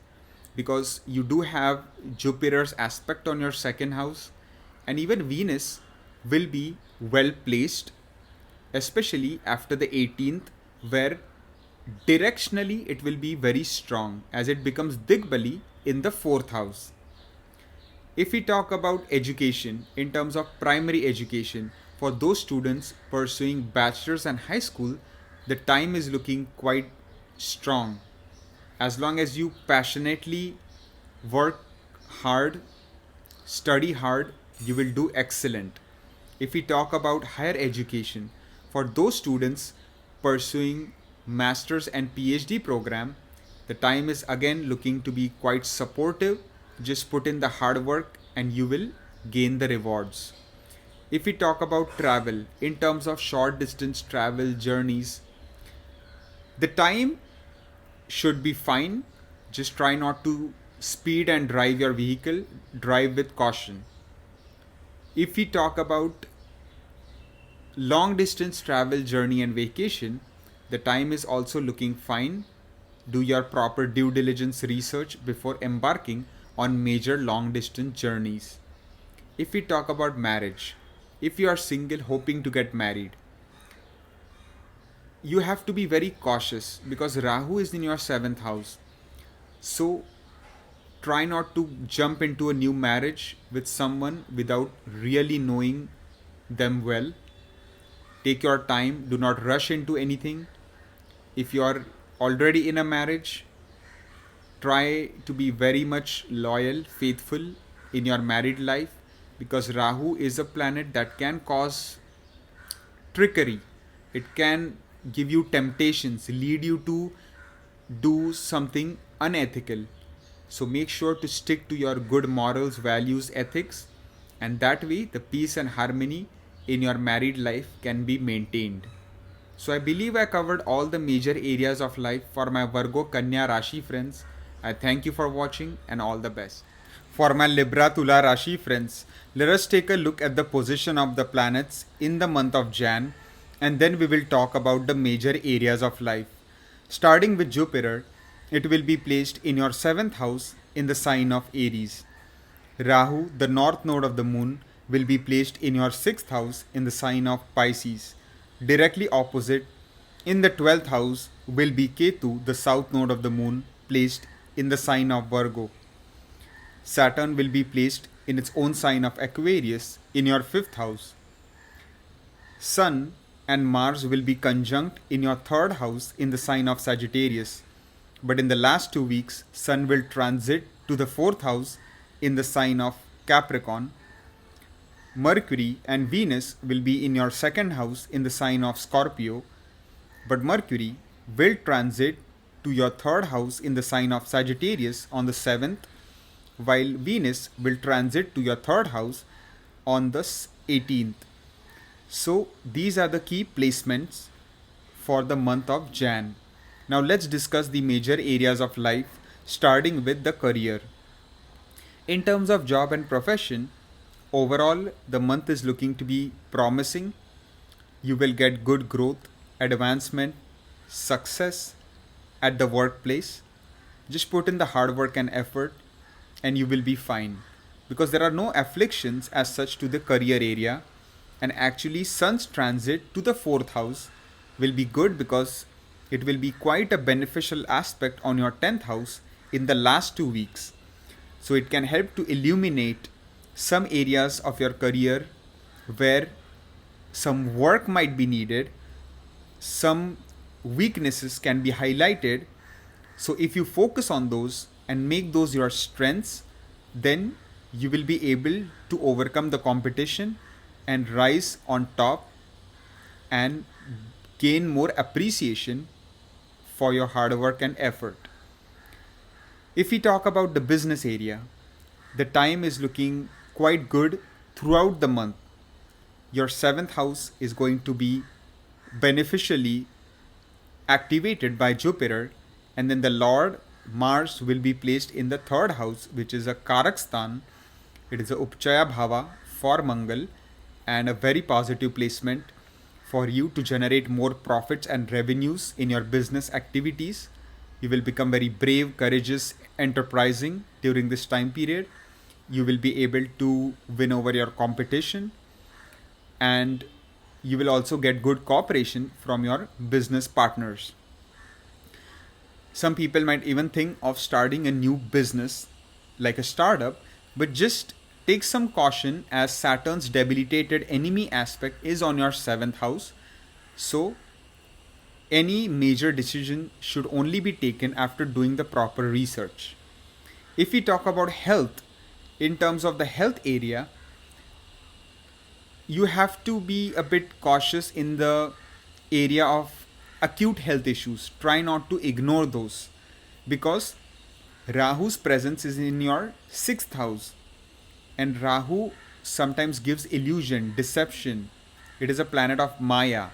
A: because you do have Jupiter's aspect on your second house, and even Venus will be well placed, especially after the 18th, where directionally it will be very strong as it becomes Digbali in the fourth house. If we talk about education in terms of primary education, for those students pursuing bachelor's and high school, the time is looking quite strong. As long as you passionately work hard, study hard, you will do excellent. If we talk about higher education, for those students pursuing master's and PhD program, the time is again looking to be quite supportive. Just put in the hard work and you will gain the rewards. If we talk about travel, in terms of short distance travel journeys, the time should be fine. Just try not to speed and drive your vehicle, drive with caution. If we talk about long distance travel journey and vacation, the time is also looking fine. Do your proper due diligence research before embarking on major long distance journeys. If we talk about marriage, if you are single hoping to get married, you have to be very cautious because Rahu is in your seventh house. So try not to jump into a new marriage with someone without really knowing them well. Take your time, do not rush into anything. If you are already in a marriage, try to be very much loyal, faithful in your married life, because Rahu is a planet that can cause trickery. It can give you temptations, lead you to do something unethical. So make sure to stick to your good morals, values, ethics, and that way the peace and harmony in your married life can be maintained. So I believe I covered all the major areas of life for my Virgo Kanya Rashi friends. I thank you for watching and all the best. For my Libra Tula Rashi friends, let us take a look at the position of the planets in the month of Jan, and then we will talk about the major areas of life. Starting with Jupiter, it will be placed in your 7th house in the sign of Aries. Rahu, the north node of the moon, will be placed in your 6th house in the sign of Pisces. Directly opposite, in the 12th house, will be Ketu, the south node of the moon, placed in the sign of Virgo. Saturn will be placed in its own sign of Aquarius in your 5th house. Sun and Mars will be conjunct in your 3rd house in the sign of Sagittarius. But in the last 2 weeks, Sun will transit to the 4th house in the sign of Capricorn. Mercury and Venus will be in your 2nd house in the sign of Scorpio. But Mercury will transit to your 3rd house in the sign of Sagittarius on the 7th, while Venus will transit to your 3rd house on the 18th. So these are the key placements for the month of Jan. Now let's discuss the major areas of life, starting with the career. In terms of job and profession, overall the month is looking to be promising. You will get good growth, advancement, success at the workplace. Just put in the hard work and effort and you will be fine, because there are no afflictions as such to the career area. And actually Sun's transit to the 4th house will be good because it will be quite a beneficial aspect on your 10th house in the last 2 weeks. So it can help to illuminate some areas of your career where some work might be needed, some weaknesses can be highlighted. So if you focus on those and make those your strengths, then you will be able to overcome the competition and rise on top and gain more appreciation for your hard work and effort. If we talk about the business area, the time is looking quite good throughout the month. Your 7th house is going to be beneficially activated by Jupiter, and then the Lord Mars will be placed in the 3rd house, which is a Kark stan. It is a Upchaya Bhava for Mangal and a very positive placement for you to generate more profits and revenues in your business activities. You will become very brave, courageous, enterprising during this time period. You will be able to win over your competition, and you will also get good cooperation from your business partners. Some people might even think of starting a new business like a startup, but just take some caution as Saturn's debilitated enemy aspect is on your 7th house. So any major decision should only be taken after doing the proper research. If we talk about health, in terms of the health area, you have to be a bit cautious in the area of acute health issues. Try not to ignore those, because Rahu's presence is in your 6th house, and Rahu sometimes gives illusion, deception. It is a planet of Maya.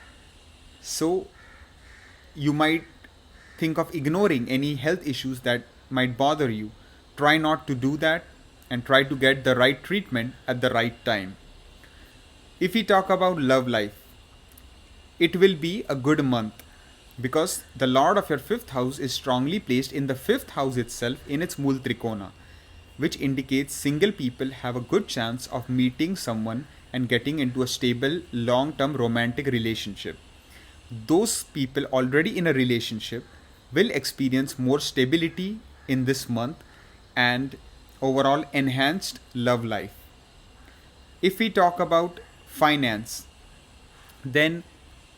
A: So you might think of ignoring any health issues that might bother you. Try not to do that and try to get the right treatment at the right time. If we talk about love life, it will be a good month because the Lord of your 5th house is strongly placed in the 5th house itself in its Mool Trikona, which indicates single people have a good chance of meeting someone and getting into a stable, long-term romantic relationship. Those people already in a relationship will experience more stability in this month and overall enhanced love life. If we talk about finance, then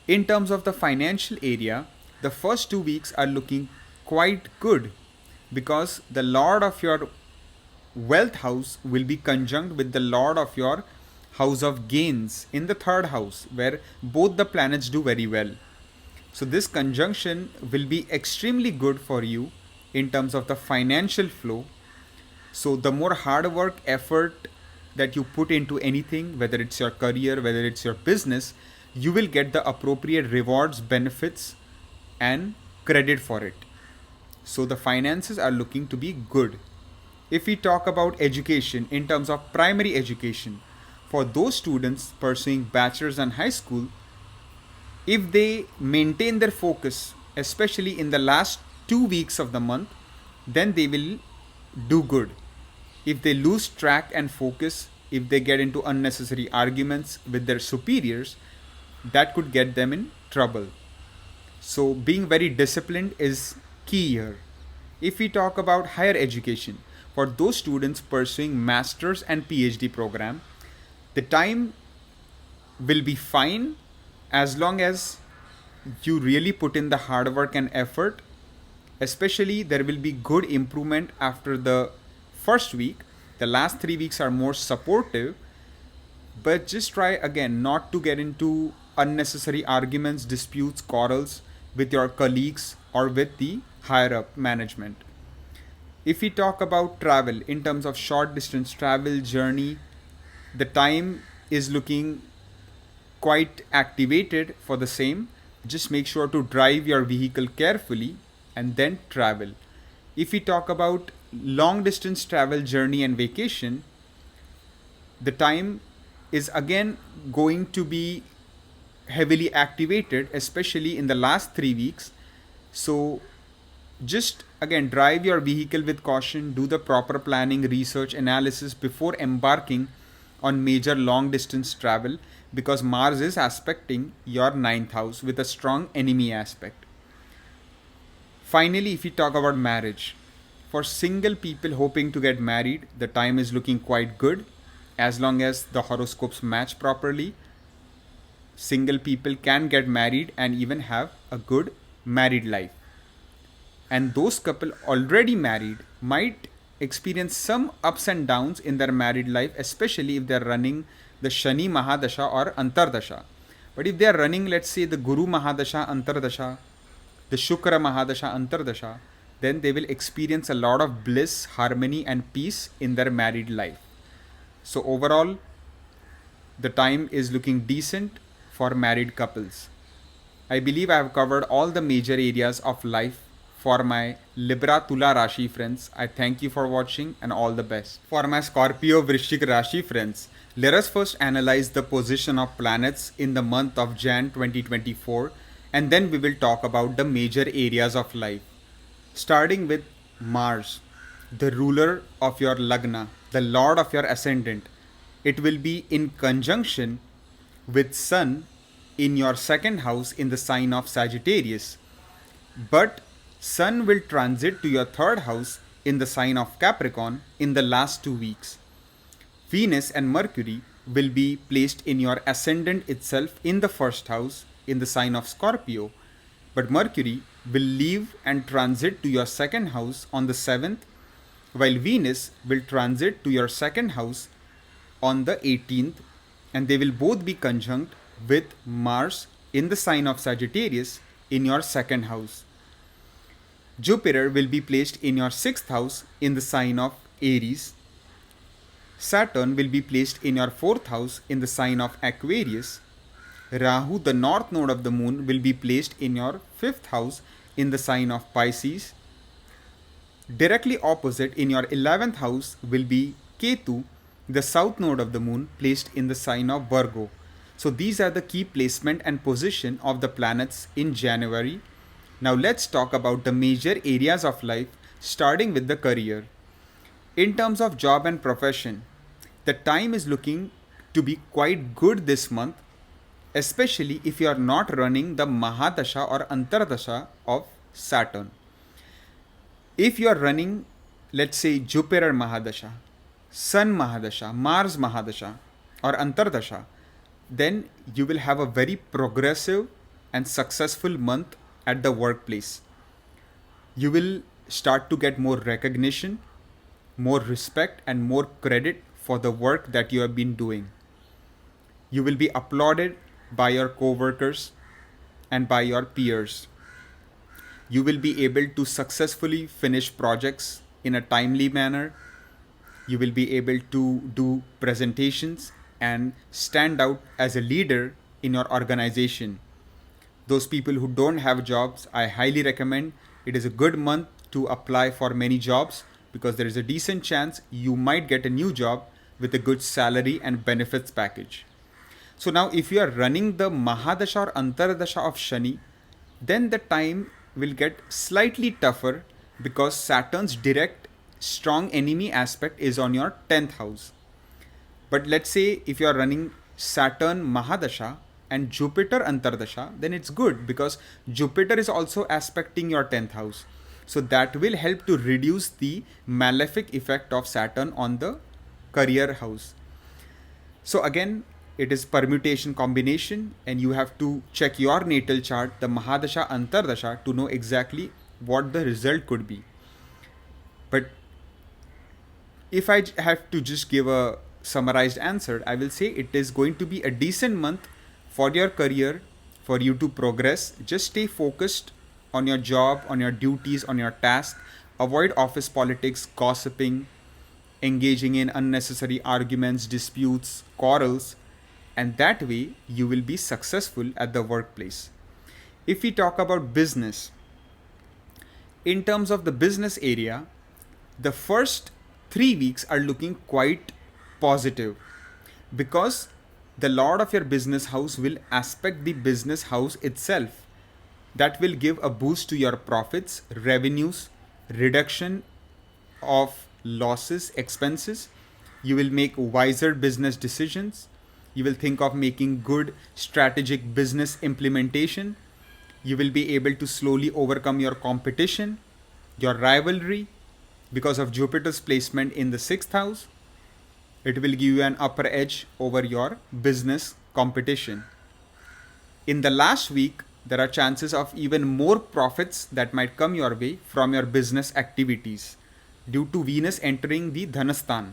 A: in terms of the financial area, the first 2 weeks are looking quite good because the Lord of your wealth house will be conjunct with the Lord of your house of gains in the 3rd house, where both the planets do very well. So this conjunction will be extremely good for you in terms of the financial flow. So the more hard work, effort that you put into anything, whether it's your career, whether it's your business, you will get the appropriate rewards, benefits, and credit for it. So the finances are looking to be good. If we talk about education, in terms of primary education, for those students pursuing bachelor's and high school, if they maintain their focus, especially in the last 2 weeks of the month, then they will do good. If they lose track and focus, if they get into unnecessary arguments with their superiors, that could get them in trouble. So being very disciplined is key here. If we talk about higher education, for those students pursuing master's and PhD program, the time will be fine as long as you really put in the hard work and effort. Especially there will be good improvement after the first week. The last 3 weeks are more supportive, but just try again not to get into unnecessary arguments, disputes, quarrels with your colleagues or with the higher up management. If we talk about travel, in terms of short distance travel, journey, the time is looking quite activated for the same. Just make sure to drive your vehicle carefully and then travel. If we talk about long distance travel, journey, and vacation, the time is again going to be heavily activated, especially in the last 3 weeks. So just again drive your vehicle with caution, do the proper planning, research, analysis before embarking on major long distance travel, because Mars is aspecting your 9th house with a strong enemy aspect. Finally, if we talk about marriage, for single people hoping to get married, the time is looking quite good. As long as the horoscopes match properly, single people can get married and even have a good married life. And those couple already married might experience some ups and downs in their married life, especially if they're running the Shani Mahadasha or Antardasha. But if they are running, let's say, the Guru Mahadasha Antardasha, the Shukra Mahadasha Antardasha, then they will experience a lot of bliss, harmony, and peace in their married life. So, overall, the time is looking decent for married couples. I believe I have covered all the major areas of life for my Libra Tula Rashi friends. I thank you for watching and all the best. For my Scorpio Vrishika Rashi friends, let us first analyze the position of planets in the month of Jan 2024, and then we will talk about the major areas of life. Starting with Mars, the ruler of your Lagna, the lord of your ascendant. It will be in conjunction with Sun in your second house in the sign of Sagittarius. But Sun will transit to your third house in the sign of Capricorn in the last 2 weeks. Venus and Mercury will be placed in your ascendant itself in the first house in the sign of Scorpio. But Mercury will leave and transit to your second house on the 7th, while Venus will transit to your second house on the 18th, and they will both be conjunct with Mars in the sign of Sagittarius in your second house. Jupiter will be placed in your sixth house in the sign of Aries. Saturn will be placed in your fourth house in the sign of Aquarius. Rahu, the north node of the moon, will be placed in your fifth house in the sign of Pisces. Directly opposite in your 11th house will be Ketu, the south node of the moon, placed in the sign of Virgo. So these are the key placement and position of the planets in January. Now let's talk about the major areas of life, starting with the career. In terms of job and profession, the time is looking to be quite good this month, especially if you are not running the Mahadasha or Antardasha of Saturn. If you are running, let's say, Jupiter Mahadasha, Sun Mahadasha, Mars Mahadasha, or Antardasha, then you will have a very progressive and successful month at the workplace. You will start to get more recognition, more respect, and more credit for the work that you have been doing. You will be applauded by your co-workers and by your peers. You will be able to successfully finish projects in a timely manner. You will be able to do presentations and stand out as a leader in your organization. Those people who don't have jobs, I highly recommend. It is a good month to apply for many jobs because there is a decent chance you might get a new job with a good salary and benefits package. So now if you are running the Mahadasha or Antardasha of Shani, then the time will get slightly tougher because Saturn's direct strong enemy aspect is on your 10th house. But let's say if you are running Saturn Mahadasha and Jupiter Antardasha, then it's good because Jupiter is also aspecting your 10th house. So that will help to reduce the malefic effect of Saturn on the career house. So again, it is permutation combination, and you have to check your natal chart, the Mahadasha Antardasha, to know exactly what the result could be. But if I have to just give a summarized answer, I will say it is going to be a decent month for your career, for you to progress. Just stay focused on your job, on your duties, on your task. Avoid office politics, gossiping, engaging in unnecessary arguments, disputes, quarrels, and that way you will be successful at the workplace. If we talk about business, in terms of the business area, the first 3 weeks are looking quite positive because the lord of your business house will aspect the business house itself. That will give a boost to your profits, revenues, reduction of losses, expenses. You will make wiser business decisions. You will think of making good strategic business implementation. You will be able to slowly overcome your competition, your rivalry, because of Jupiter's placement in the 6th house. It will give you an upper edge over your business competition. In the last week, there are chances of even more profits that might come your way from your business activities due to Venus entering the Dhanasthan.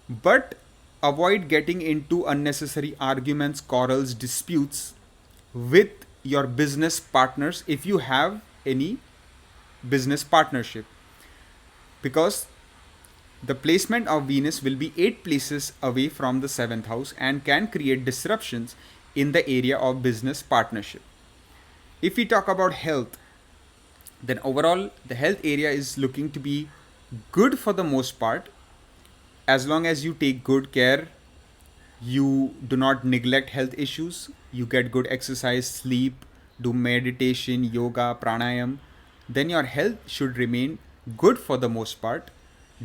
A: But avoid getting into unnecessary arguments, quarrels, disputes with your business partners if you have any business partnership, because the placement of Venus will be 8 places away from the 7th house and can create disruptions in the area of business partnership. If we talk about health, then overall the health area is looking to be good for the most part, as long as you take good care, you do not neglect health issues, you get good exercise, sleep, do meditation, yoga, pranayam, then your health should remain good for the most part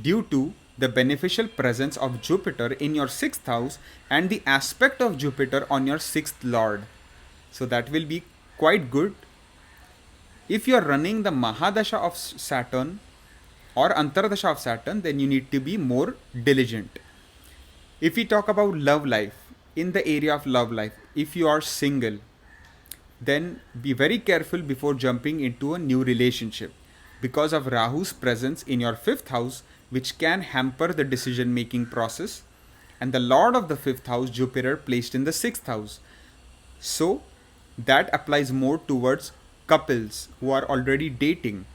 A: due to the beneficial presence of Jupiter in your 6th house and the aspect of Jupiter on your 6th lord. So that will be quite good. If you are running the Mahadasha of Saturn or Antardasha of Saturn, then you need to be more diligent. If we talk about love life, in the area of love life, if you are single, then be very careful before jumping into a new relationship because of Rahu's presence in your 5th house, which can hamper the decision making process, and the lord of the 5th house, Jupiter, placed in the 6th house. So that applies more towards couples who are already dating.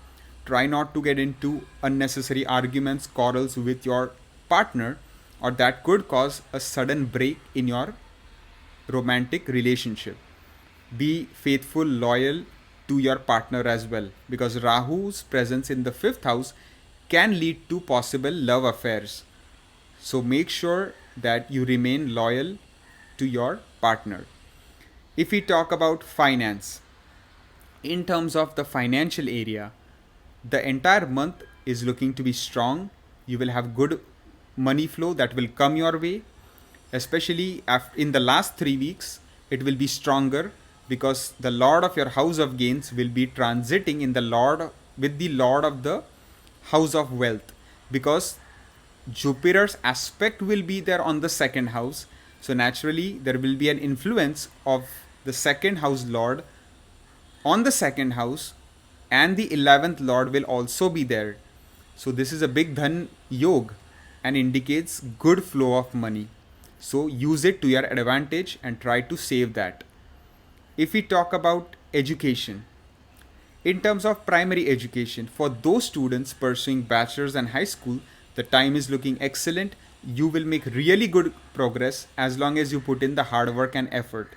A: Try not to get into unnecessary arguments, quarrels with your partner, or that could cause a sudden break in your romantic relationship. Be faithful, loyal to your partner as well, because Rahu's presence in the 5th house can lead to possible love affairs. So make sure that you remain loyal to your partner. If we talk about finance, in terms of the financial area, the entire month is looking to be strong. You will have good money flow that will come your way, especially in the last 3 weeks. It will be stronger because the lord of your house of gains will be transiting in the lord with the lord of the house of wealth, because Jupiter's aspect will be there on the 2nd house. So naturally there will be an influence of the 2nd house lord on the 2nd house, and the 11th lord will also be there. So this is a big dhan yog and indicates good flow of money. So use it to your advantage and try to save that. If we talk about education, in terms of primary education, for those students pursuing bachelor's and high school, the time is looking excellent. You will make really good progress as long as you put in the hard work and effort.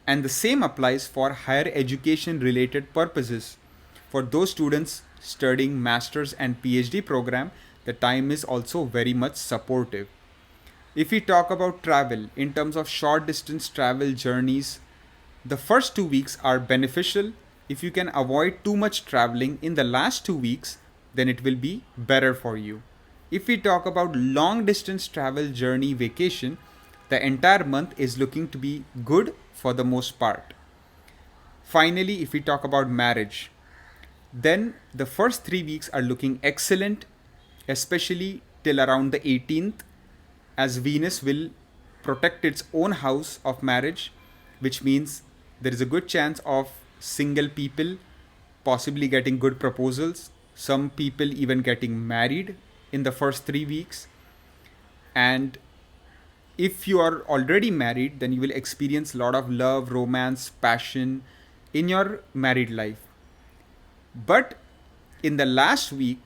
A: And the same applies for higher education related purposes. For those students studying master's and PhD program, the time is also very much supportive. If we talk about travel, in terms of short distance travel journeys, the first 2 weeks are beneficial. If you can avoid too much traveling in the last 2 weeks, then it will be better for you. If we talk about long distance travel journey vacation, the entire month is looking to be good for the most part. Finally, if we talk about marriage, then the first 3 weeks are looking excellent, especially till around the 18th, as Venus will protect its own house of marriage, which means there is a good chance of single people possibly getting good proposals, some people even getting married in the first 3 weeks. And if you are already married, then you will experience a lot of love, romance, passion in your married life. But in the last week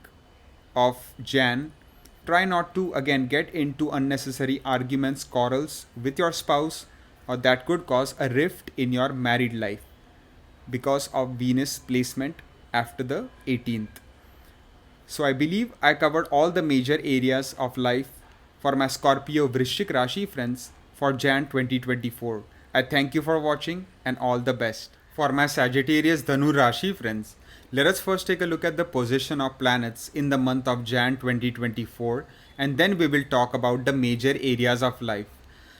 A: of Jan, try not to again get into unnecessary arguments, quarrels with your spouse, or that could cause a rift in your married life because of Venus placement after the 18th. So I believe I covered all the major areas of life for my Scorpio Vrishik Rashi friends for Jan 2024. I thank you for watching and all the best. For my Sagittarius Dhanu Rashi friends, let us first take a look at the position of planets in the month of Jan 2024, and then we will talk about the major areas of life.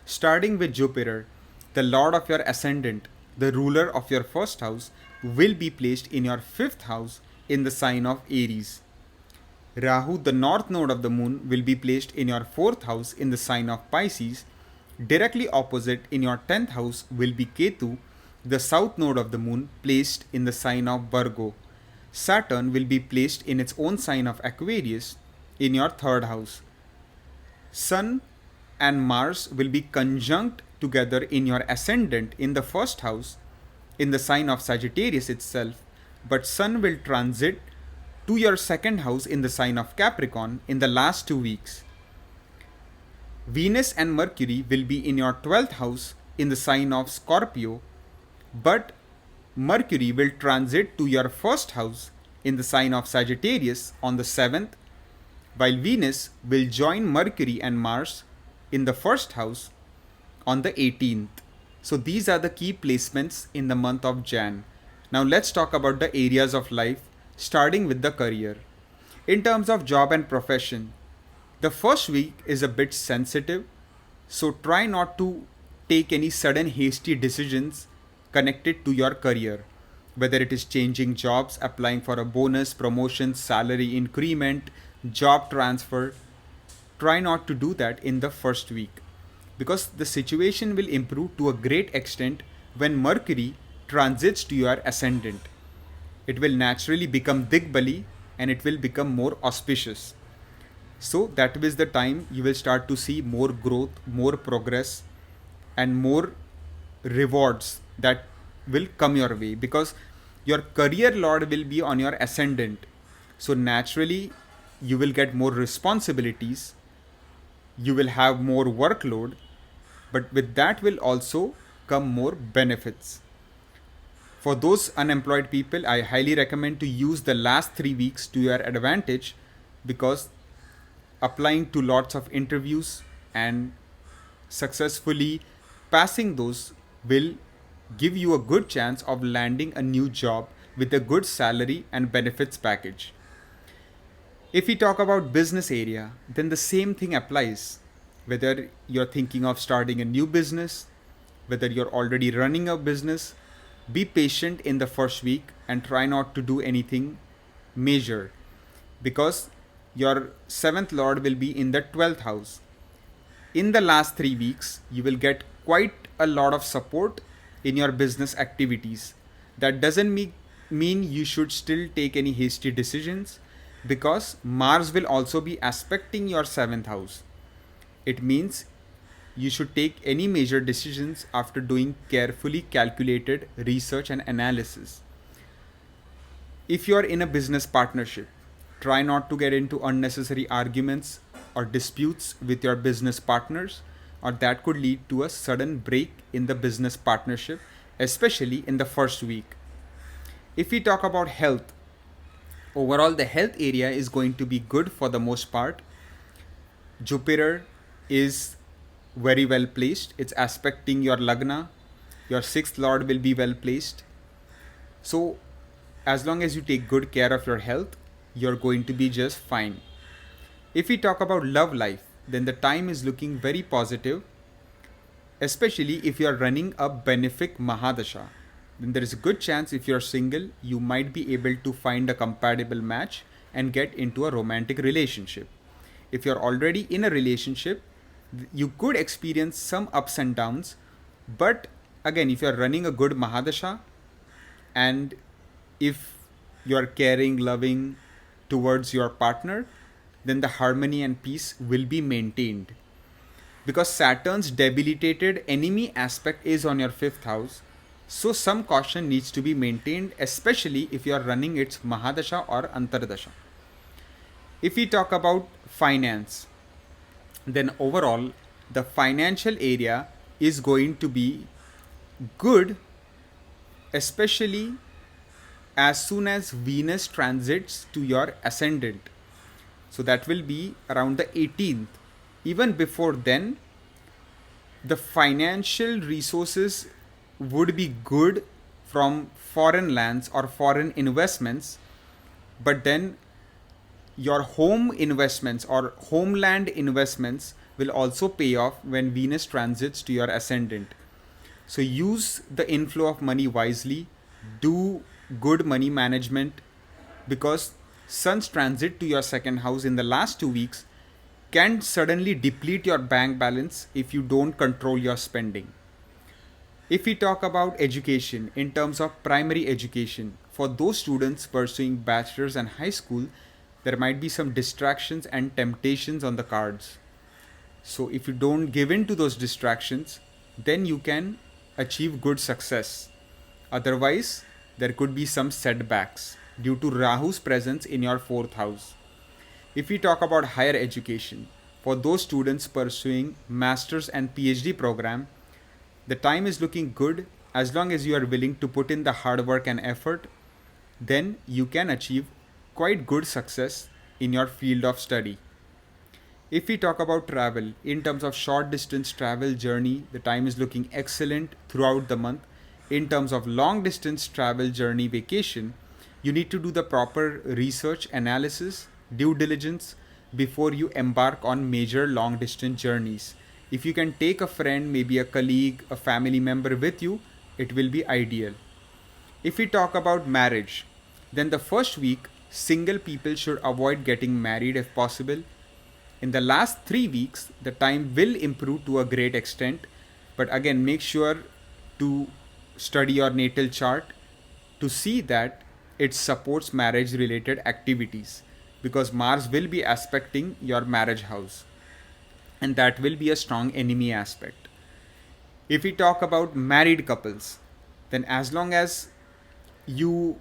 A: Starting with Jupiter, the lord of your ascendant, the ruler of your first house, will be placed in your 5th house in the sign of Aries. Rahu, the north node of the moon, will be placed in your 4th house in the sign of Pisces. Directly opposite in your 10th house will be Ketu, the south node of the moon, placed in the sign of Virgo. Saturn will be placed in its own sign of Aquarius in your 3rd house. Sun and Mars will be conjunct together in your ascendant in the 1st house in the sign of Sagittarius itself, but Sun will transit to your 2nd house in the sign of Capricorn in the last 2 weeks. Venus and Mercury will be in your 12th house in the sign of Scorpio, but Mercury will transit to your 1st house in the sign of Sagittarius on the 7th, while Venus will join Mercury and Mars in the 1st house on the 18th. So these are the key placements in the month of Jan. Now let's talk about the areas of life, starting with the career. In terms of job and profession, the first week is a bit sensitive, so try not to take any sudden hasty decisions connected to your career, whether it is changing jobs, applying for a bonus, promotion, salary increment, job transfer. Try not to do that in the first week, because the situation will improve to a great extent when Mercury transits to your ascendant. It will naturally become Digbali and it will become more auspicious. So that is the time you will start to see more growth, more progress, and more rewards that will come your way, because your career lord will be on your ascendant. So naturally you will get more responsibilities, you will have more workload, but with that will also come more benefits. For those unemployed people, I highly recommend to use the last 3 weeks to your advantage, because applying to lots of interviews and successfully passing those will give you a good chance of landing a new job with a good salary and benefits package. If we talk about business area, then the same thing applies. Whether you're thinking of starting a new business, whether you're already running a business, be patient in the first week and try not to do anything major, because your 7th lord will be in the 12th house. In the last 3 weeks, you will get quite a lot of support in your business activities. That doesn't mean you should still take any hasty decisions, because Mars will also be aspecting your 7th house. It means you should take any major decisions after doing carefully calculated research and analysis. If you are in a business partnership, try not to get into unnecessary arguments or disputes with your business partners, or that could lead to a sudden break in the business partnership, especially in the first week. If we talk about health, overall the health area is going to be good for the most part. Jupiter is very well placed. It's aspecting your Lagna. Your 6th lord will be well placed. So as long as you take good care of your health, you're going to be just fine. If we talk about love life, then the time is looking very positive, especially if you are running a benefic Mahadasha. Then there is a good chance, if you're single, you might be able to find a compatible match and get into a romantic relationship. If you're already in a relationship, you could experience some ups and downs, but again, if you're running a good Mahadasha and if you're caring, loving towards your partner, then the harmony and peace will be maintained. Because Saturn's debilitated enemy aspect is on your 5th house, so some caution needs to be maintained, especially if you are running its Mahadasha or Antardasha. If we talk about finance, then overall the financial area is going to be good, especially as soon as Venus transits to your ascendant. So that will be around the 18th. Even before then, the financial resources would be good from foreign lands or foreign investments, but then your home investments or homeland investments will also pay off when Venus transits to your ascendant. So use the inflow of money wisely, do good money management, because Sun's transit to your second house in the last 2 weeks can suddenly deplete your bank balance if you don't control your spending. If we talk about education in terms of primary education, for those students pursuing bachelor's and high school, there might be some distractions and temptations on the cards. So, if you don't give in to those distractions, then you can achieve good success. Otherwise, there could be some setbacks due to Rahu's presence in your fourth house. If we talk about higher education, for those students pursuing master's and PhD program, the time is looking good as long as you are willing to put in the hard work and effort, then you can achieve quite good success in your field of study. If we talk about travel, in terms of short distance travel journey, the time is looking excellent throughout the month. In terms of long distance travel journey vacation, you need to do the proper research, analysis, due diligence before you embark on major long distance journeys. If you can take a friend, maybe a colleague, a family member with you, it will be ideal. If we talk about marriage, then the first week, single people should avoid getting married if possible. In the last 3 weeks, the time will improve to a great extent, but again, make sure to study your natal chart to see that it supports marriage related activities, because Mars will be aspecting your marriage house, and that will be a strong enemy aspect. If we talk about married couples, then as long as you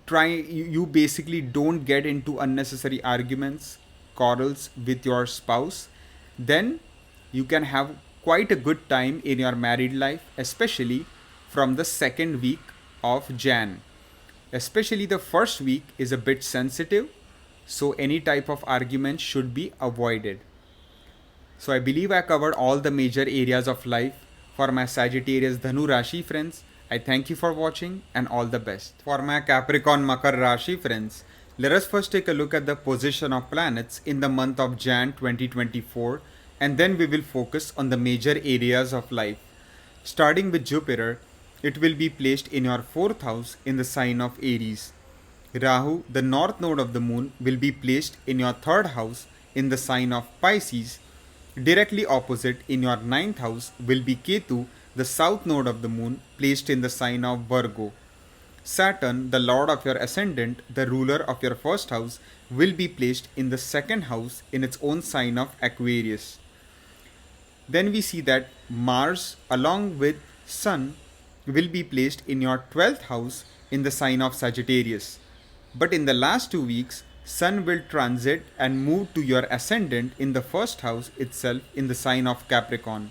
A: you basically don't get into unnecessary arguments, quarrels with your spouse, then you can have quite a good time in your married life, especially from the second week of Jan. Especially the first week is a bit sensitive, so any type of argument should be avoided. So I believe I covered all the major areas of life for my Sagittarius Dhanu Rashi friends. I thank you for watching and all the best. For my Capricorn Makar Rashi friends, let us first take a look at the position of planets in the month of Jan 2024, and then we will focus on the major areas of life. Starting with Jupiter, it will be placed in your 4th house in the sign of Aries. Rahu, the north node of the moon, will be placed in your 3rd house in the sign of Pisces. Directly opposite in your 9th house will be Ketu, the south node of the moon, placed in the sign of Virgo. Saturn, the lord of your ascendant, the ruler of your 1st house, will be placed in the 2nd house in its own sign of Aquarius. Then we see that Mars along with Sun will be placed in your 12th house in the sign of Sagittarius. But in the last 2 weeks, Sun will transit and move to your ascendant in the 1st house itself in the sign of Capricorn.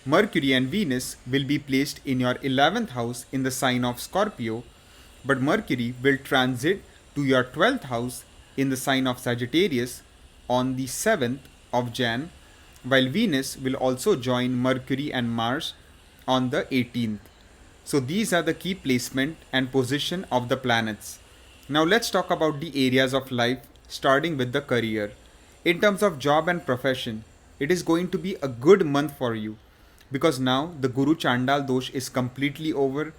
A: Mercury and Venus will be placed in your 11th house in the sign of Scorpio, but Mercury will transit to your 12th house in the sign of Sagittarius on the 7th of Jan, while Venus will also join Mercury and Mars on the 18th. So these are the key placement and position of the planets. Now let's talk about the areas of life, starting with the career. In terms of job and profession, it is going to be a good month for you, because now the Guru Chandal Dosh is completely over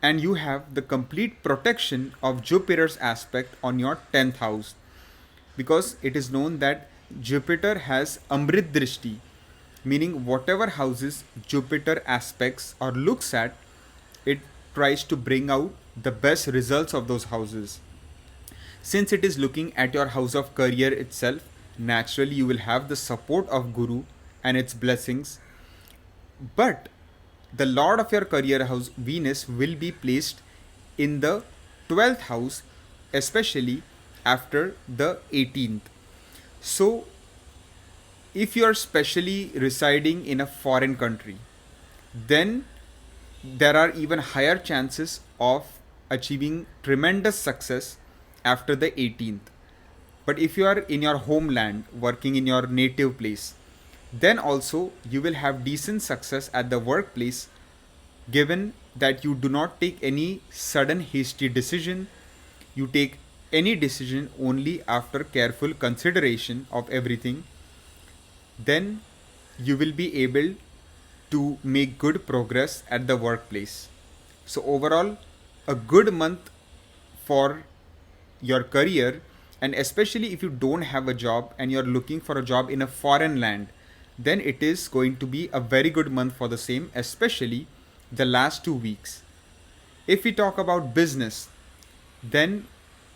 A: and you have the complete protection of Jupiter's aspect on your 10th house, because it is known that Jupiter has Amrit Drishti, meaning whatever houses Jupiter aspects or looks at, it tries to bring out the best results of those houses. Since it is looking at your house of career itself, naturally you will have the support of Guru and its blessings. But the lord of your career house, Venus, will be placed in the 12th house, especially after the 18th. So if you are specially residing in a foreign country, then there are even higher chances of achieving tremendous success after the 18th. But if you are in your homeland, working in your native place, then also you will have decent success at the workplace, given that you do not take any sudden hasty decision. You take any decision only after careful consideration of everything. Then you will be able to make good progress at the workplace. So overall, a good month for your career, and especially if you don't have a job and you're looking for a job in a foreign land, then it is going to be a very good month for the same, especially the last 2 weeks. If we talk about business, then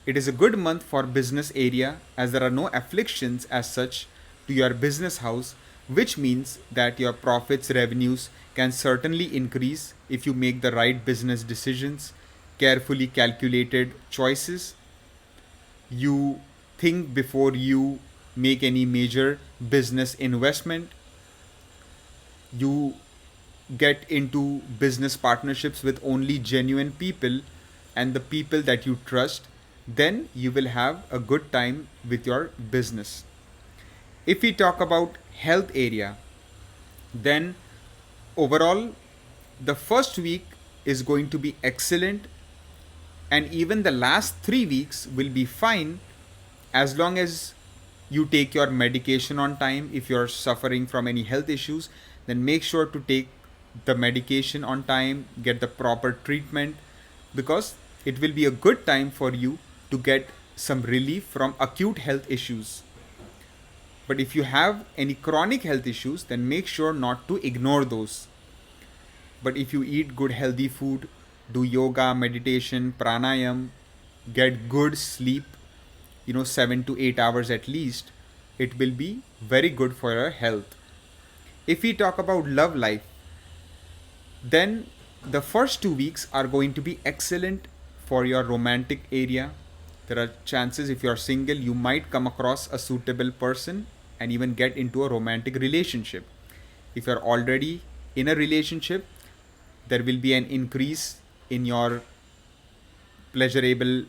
A: it is a good month for business area, as there are no afflictions as such to your business house, which means that your profits, revenues can certainly increase if you make the right business decisions, carefully calculated choices. You think before you make any major business investment. You get into business partnerships with only genuine people and the people that you trust, then you will have a good time with your business. If we talk about health area, then overall the first week is going to be excellent, and even the last 3 weeks will be fine as long as you take your medication on time. If you're suffering from any health issues, then make sure to take the medication on time, get the proper treatment, because it will be a good time for you to get some relief from acute health issues. But if you have any chronic health issues, then make sure not to ignore those. But if you eat good healthy food, do yoga, meditation, pranayam, get good sleep, 7 to 8 hours at least, it will be very good for your health. If we talk about love life, then the first 2 weeks are going to be excellent for your romantic area. There are chances, if you're single, you might come across a suitable person and even get into a romantic relationship. If you're already in a relationship, there will be an increase in your pleasurable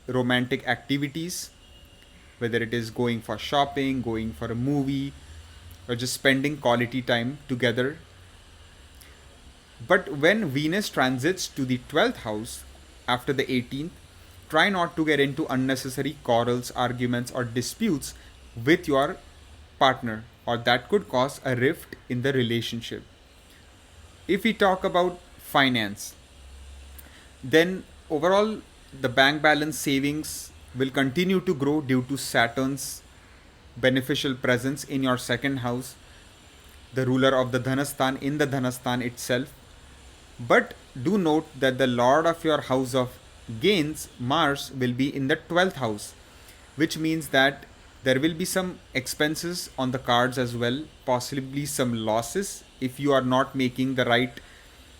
A: romantic activities, whether it is going for shopping, going for a movie, or just spending quality time together. But when Venus transits to the 12th house after the 18th, try not to get into unnecessary quarrels, arguments, or disputes with your partner, or that could cause a rift in the relationship. If we talk about finance, then overall the bank balance savings will continue to grow due to Saturn's beneficial presence in your second house, the ruler of the Dhanastan in the Dhanastan itself. But do note that the lord of your house of gains, Mars, will be in the 12th house, which means that there will be some expenses on the cards as well, possibly some losses if you are not making the right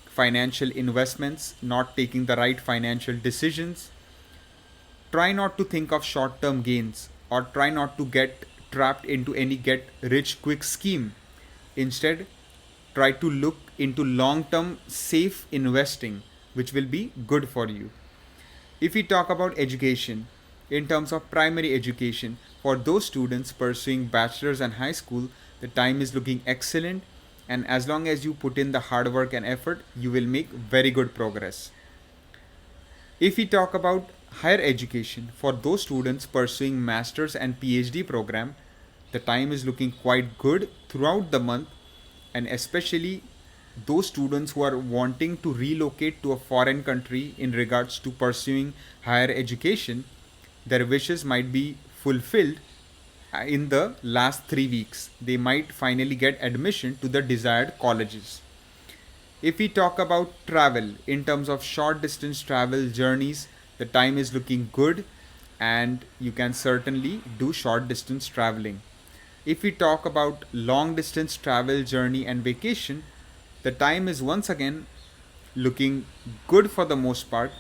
A: financial investments, not taking the right financial decisions. Try not to think of short term gains, or try not to get trapped into any get rich quick scheme. Instead, try to look into long term safe investing, which will be good for you. If we talk about education, in terms of primary education, for those students pursuing bachelor's and high school, the time is looking excellent, and as long as you put in the hard work and effort, you will make very good progress. If we talk about higher education, for those students pursuing master's and PhD program, the time is looking quite good throughout the month, and especially those students who are wanting to relocate to a foreign country in regards to pursuing higher education, their wishes might be fulfilled in the last 3 weeks. They might finally get admission to the desired colleges. If we talk about travel, in terms of short distance travel journeys, the time is looking good, and you can certainly do short distance traveling. If we talk about long distance travel journey and vacation, the time is once again looking good for the most part.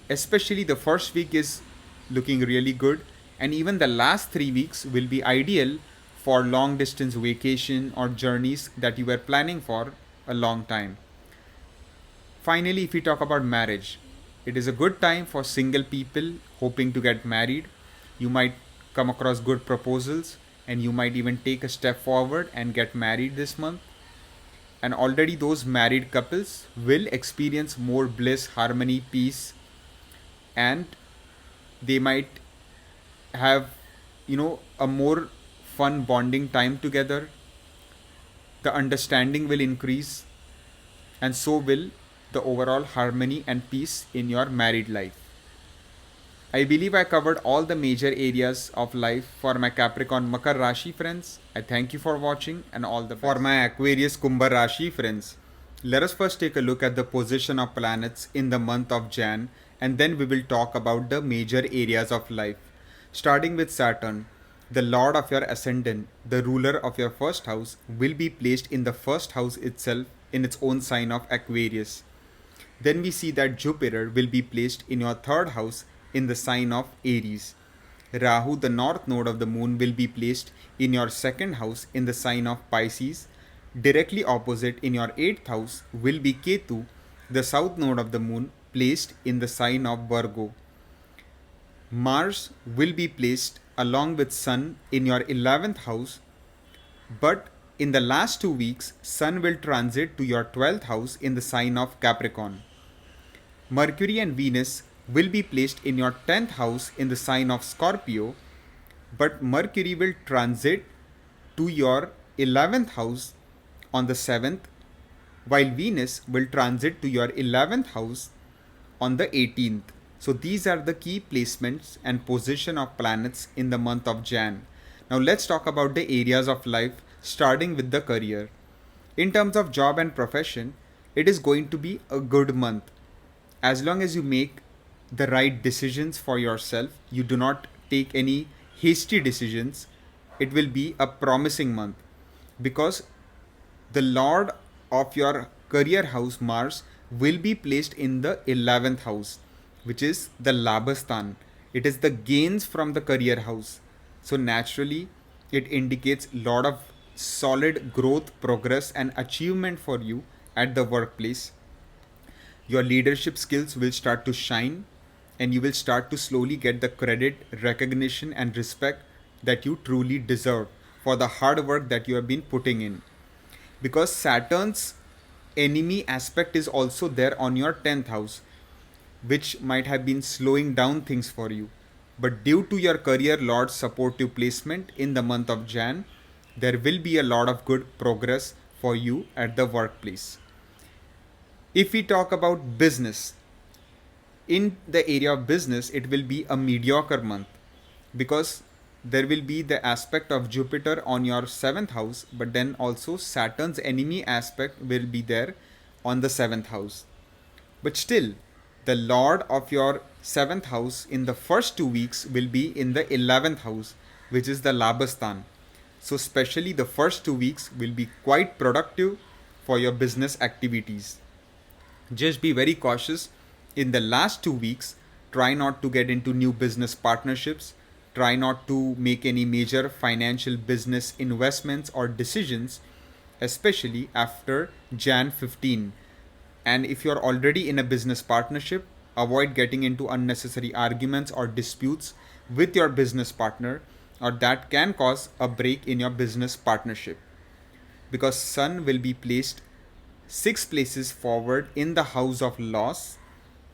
A: Especially the first week is looking really good, and even the last 3 weeks will be ideal for long distance vacation or journeys that you were planning for a long time. Finally, if we talk about marriage, it is a good time for single people hoping to get married. You might come across good proposals, and you might even take a step forward and get married this month. And already those married couples will experience more bliss, harmony, peace, and they might have, a more fun bonding time together. The understanding will increase, and so will the overall harmony and peace in your married life. I believe I covered all the major areas of life for my Capricorn Makar Rashi friends. I thank you for watching and all the best. For my Aquarius Kumbha Rashi friends, let us first take a look at the position of planets in the month of Jan, and then we will talk about the major areas of life. Starting with Saturn, the lord of your ascendant, the ruler of your first house, will be placed in the first house itself in its own sign of Aquarius. Then we see that Jupiter will be placed in your third house in the sign of Aries. Rahu, the north node of the moon, will be placed in your second house in the sign of Pisces. Directly opposite in your eighth house will be Ketu, the south node of the moon, placed in the sign of Virgo. Mars will be placed along with Sun in your 11th house, but in the last 2 weeks, Sun will transit to your 12th house in the sign of Capricorn. Mercury and Venus will be placed in your 10th house in the sign of Scorpio, but Mercury will transit to your 11th house on the 7th, while Venus will transit to your 11th house on the 18th. So these are the key placements and position of planets in the month of Jan. Now let's talk about the areas of life, starting with the career. In terms of job and profession, it is going to be a good month. As long as you make the right decisions for yourself, you do not take any hasty decisions, it will be a promising month, because the lord of your career house, Mars, will be placed in the 11th house, which is the Labhastan. It is the gains from the career house. So naturally, it indicates a lot of solid growth, progress, and achievement for you at the workplace. Your leadership skills will start to shine, and you will start to slowly get the credit, recognition, and respect that you truly deserve for the hard work that you have been putting in. Because Saturn's enemy aspect is also there on your 10th house, which might have been slowing down things for you. But due to your career lord's supportive placement in the month of Jan, there will be a lot of good progress for you at the workplace. If we talk about business, in the area of business, it will be a mediocre month, because there will be the aspect of Jupiter on your 7th house, but then also Saturn's enemy aspect will be there on the 7th house. But still, the lord of your 7th house in the first 2 weeks will be in the 11th house, which is the Labhastan. So especially the first 2 weeks will be quite productive for your business activities. Just be very cautious in the last 2 weeks. Try not to get into new business partnerships. Try not to make any major financial business investments or decisions, especially after Jan 15. And if you're already in a business partnership, avoid getting into unnecessary arguments or disputes with your business partner, or that can cause a break in your business partnership. Because Sun will be placed 6 places forward in the house of loss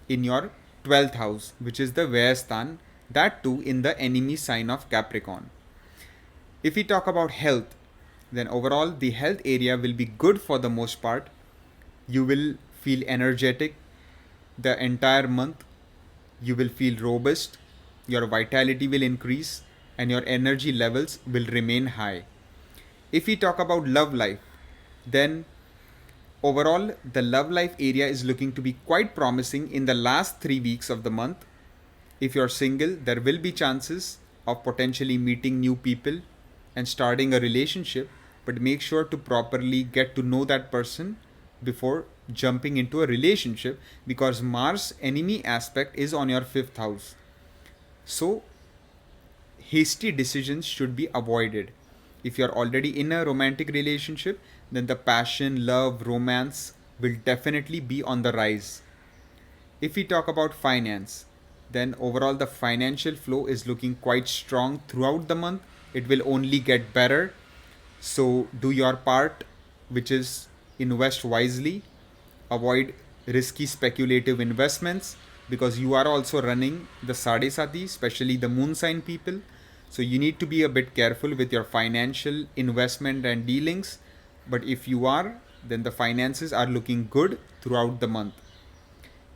A: in your 12th house, which is the Vyastan, that too in the enemy sign of Capricorn. If we talk about health, then overall the health area will be good for the most part. You will feel energetic the entire month. You will feel robust. Your vitality will increase and your energy levels will remain high. If we talk about love life, then overall the love life area is looking to be quite promising in the last 3 weeks of the month. If you're single, there will be chances of potentially meeting new people and starting a relationship, but make sure to properly get to know that person before jumping into a relationship, because Mars enemy aspect is on your 5th house. So hasty decisions should be avoided. If you're already in a romantic relationship, then the passion, love, romance will definitely be on the rise. If we talk about finance, then overall the financial flow is looking quite strong throughout the month. It will only get better. So do your part, which is invest wisely. Avoid risky speculative investments, because you are also running the Sadesati, especially the moon sign people. So you need to be a bit careful with your financial investment and dealings. But if you are, then the finances are looking good throughout the month.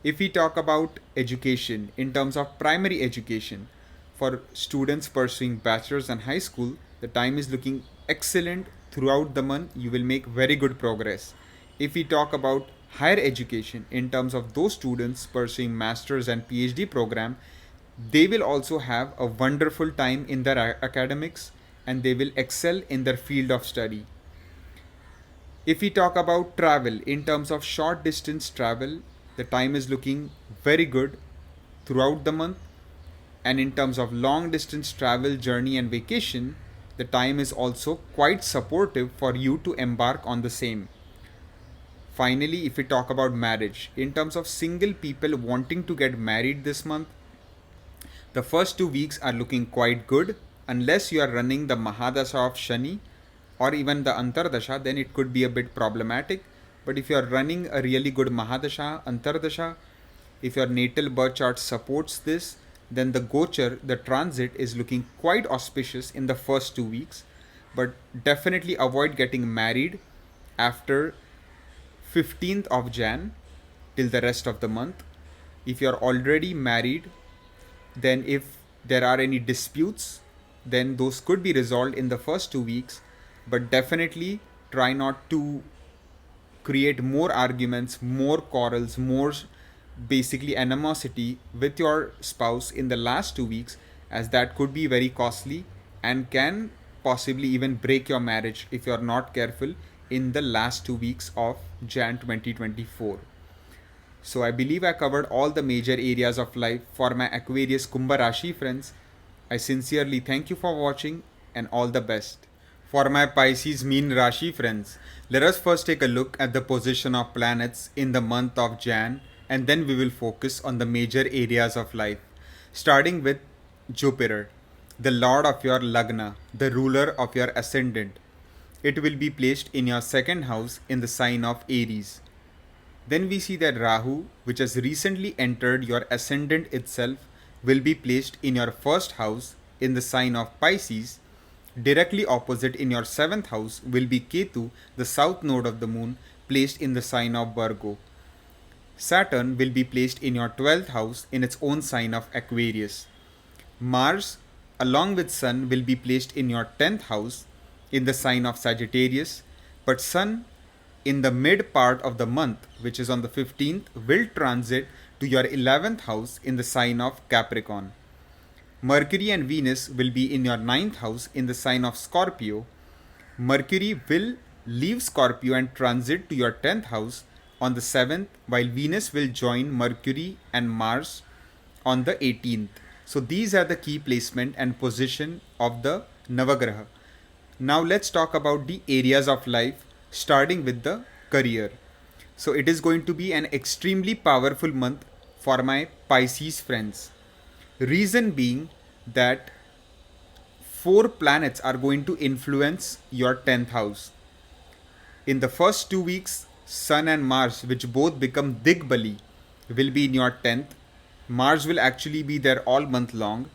A: If we talk about education in terms of primary education, for students pursuing bachelor's and high school, the time is looking excellent throughout the month. You will make very good progress. If we talk about higher education in terms of those students pursuing master's and PhD program, they will also have a wonderful time in their academics and they will excel in their field of study. If we talk about travel in terms of short distance travel, the time is looking very good throughout the month. And in terms of long distance travel, journey, and vacation, the time is also quite supportive for you to embark on the same. Finally, if we talk about marriage, in terms of single people wanting to get married this month, the first 2 weeks are looking quite good. Unless you are running the Mahadasha of Shani or even the Antardasha, then it could be a bit problematic. But if you are running a really good Mahadasha, Antardasha, if your natal birth chart supports this, then the Gochar, the transit, is looking quite auspicious in the first 2 weeks. But definitely avoid getting married after 15th of Jan till the rest of the month. If you are already married, then if there are any disputes, then those could be resolved in the first 2 weeks. But definitely try not to create more arguments, more quarrels, more basically animosity with your spouse in the last 2 weeks, as that could be very costly and can possibly even break your marriage if you are not careful in the last 2 weeks of Jan 2024. So I believe I covered all the major areas of life for my Aquarius Kumbha Rashi friends. I sincerely thank you for watching and all the best. For my Pisces Meen Rashi friends, let us first take a look at the position of planets in the month of Jan, and then we will focus on the major areas of life. Starting with Jupiter, the lord of your Lagna, the ruler of your ascendant. It will be placed in your second house in the sign of Aries. Then we see that Rahu, which has recently entered your ascendant itself, will be placed in your first house in the sign of Pisces. Directly opposite in your 7th house will be Ketu, the south node of the moon, placed in the sign of Virgo. Saturn will be placed in your 12th house in its own sign of Aquarius. Mars, along with Sun, will be placed in your 10th house in the sign of Sagittarius, but Sun in the mid part of the month, which is on the 15th, will transit to your 11th house in the sign of Capricorn. Mercury and Venus will be in your 9th house in the sign of Scorpio. Mercury will leave Scorpio and transit to your 10th house on the 7th, while Venus will join Mercury and Mars on the 18th. So these are the key placement and position of the Navagraha. Now let's talk about the areas of life, starting with the career. So it is going to be an extremely powerful month for my Pisces friends. Reason being that 4 planets are going to influence your 10th house. In the first 2 weeks, Sun and Mars, which both become Digbali, will be in your 10th. Mars will actually be there all month long.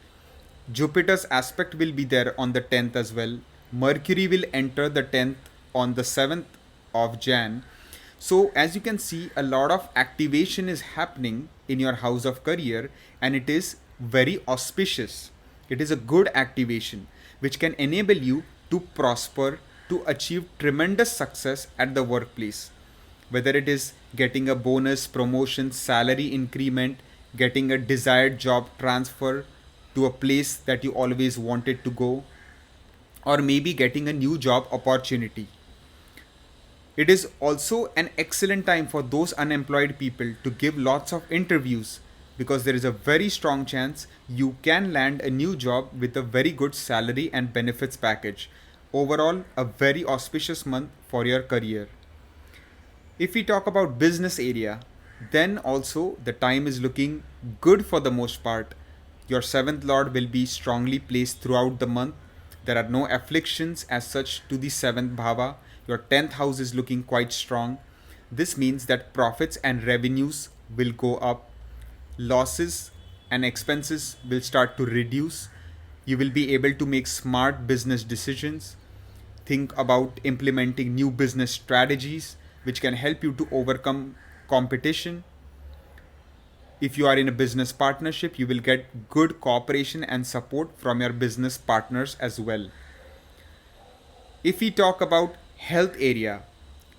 A: Jupiter's aspect will be there on the 10th as well. Mercury will enter the 10th on the 7th of Jan. So as you can see, a lot of activation is happening in your house of career, and it is very auspicious. It is a good activation which can enable you to prosper, to achieve tremendous success at the workplace. Whether it is getting a bonus, promotion, salary increment, getting a desired job transfer to a place that you always wanted to go, or maybe getting a new job opportunity. It is also an excellent time for those unemployed people to give lots of interviews, because there is a very strong chance you can land a new job with a very good salary and benefits package. Overall, a very auspicious month for your career. If we talk about business area, then also the time is looking good for the most part. Your 7th lord will be strongly placed throughout the month. There are no afflictions as such to the 7th bhava. Your 10th house is looking quite strong. This means that profits and revenues will go up. Losses and expenses will start to reduce. You will be able to make smart business decisions. Think about implementing new business strategies which can help you to overcome competition. If you are in a business partnership, you will get good cooperation and support from your business partners as well. If we talk about health area,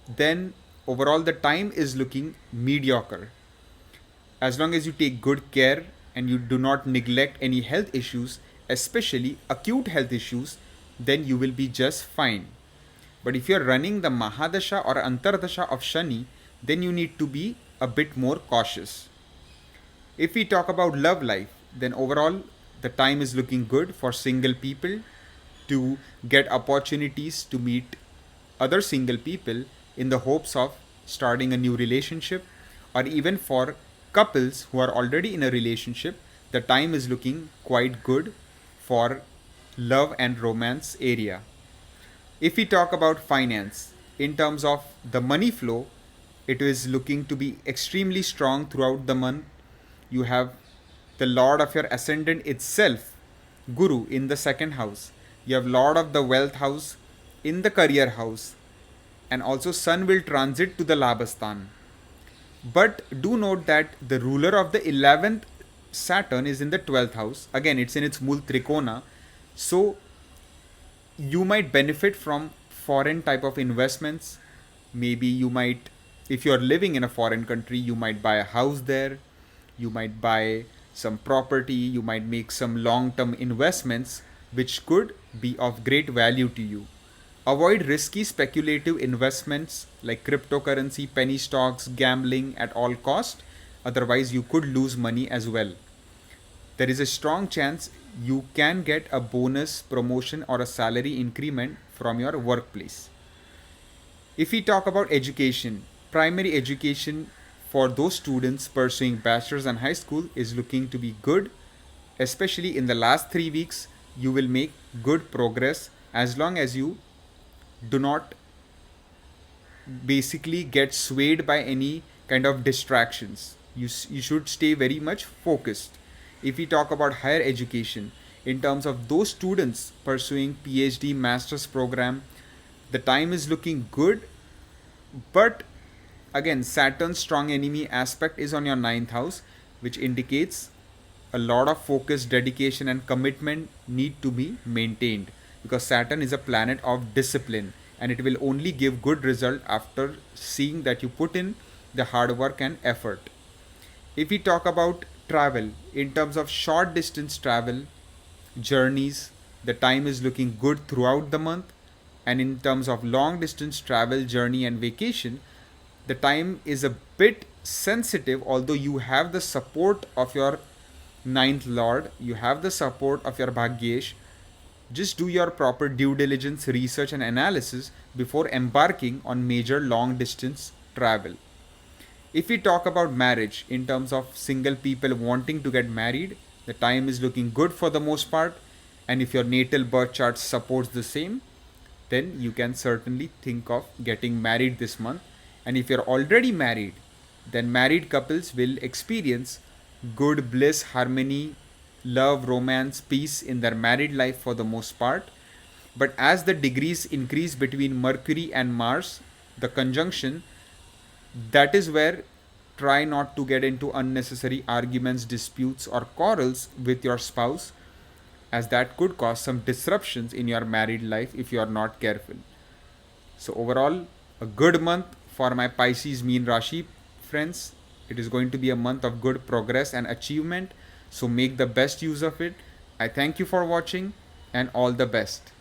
A: then overall the time is looking mediocre. As long as you take good care and you do not neglect any health issues, especially acute health issues, then you will be just fine. But if you're running the Mahadasha or Antardasha of Shani, then you need to be a bit more cautious. If we talk about love life, then overall the time is looking good for single people to get opportunities to meet other single people in the hopes of starting a new relationship, or even for couples who are already in a relationship, the time is looking quite good for love and romance area. If we talk about finance, in terms of the money flow, it is looking to be extremely strong throughout the month. You have the Lord of your ascendant itself, Guru, in the second house. You have Lord of the wealth house in the career house, and also Sun will transit to the Labhasthan. But do note that the ruler of the 11th Saturn is in the 12th house. Again, it's in its Mul Trikona. So you might benefit from foreign type of investments. Maybe you might, if you're living in a foreign country, you might buy a house there. You might buy some property. You might make some long-term investments which could be of great value to you. Avoid risky speculative investments like cryptocurrency, penny stocks, gambling at all cost. Otherwise, you could lose money as well. There is a strong chance you can get a bonus, promotion, or a salary increment from your workplace. If we talk about education, primary education for those students pursuing bachelor's and high school is looking to be good. Especially in the last 3 weeks, you will make good progress as long as you do not basically get swayed by any kind of distractions. You should stay very much focused. If we talk about higher education, in terms of those students pursuing PhD, master's program, the time is looking good. But again, Saturn's strong enemy aspect is on your 9th house, which indicates a lot of focus, dedication, and commitment need to be maintained, because Saturn is a planet of discipline, and it will only give good result after seeing that you put in the hard work and effort. If we talk about travel, in terms of short distance travel, journeys, the time is looking good throughout the month. And in terms of long distance travel, journey, and vacation, the time is a bit sensitive, although you have the support of your ninth lord, you have the support of your Bhagyesh. Just do your proper due diligence, research, and analysis before embarking on major long distance travel. If we talk about marriage, in terms of single people wanting to get married, the time is looking good for the most part. And if your natal birth chart supports the same, then you can certainly think of getting married this month. And if you're already married, then married couples will experience good bliss, harmony, love, romance, peace in their married life for the most part. But as the degrees increase between Mercury and Mars, the conjunction, that is where try not to get into unnecessary arguments, disputes, or quarrels with your spouse, as that could cause some disruptions in your married life if you are not careful. So overall, a good month for my Pisces Meen Rashi friends. It is going to be a month of good progress and achievement. So make the best use of it. I thank you for watching and all the best.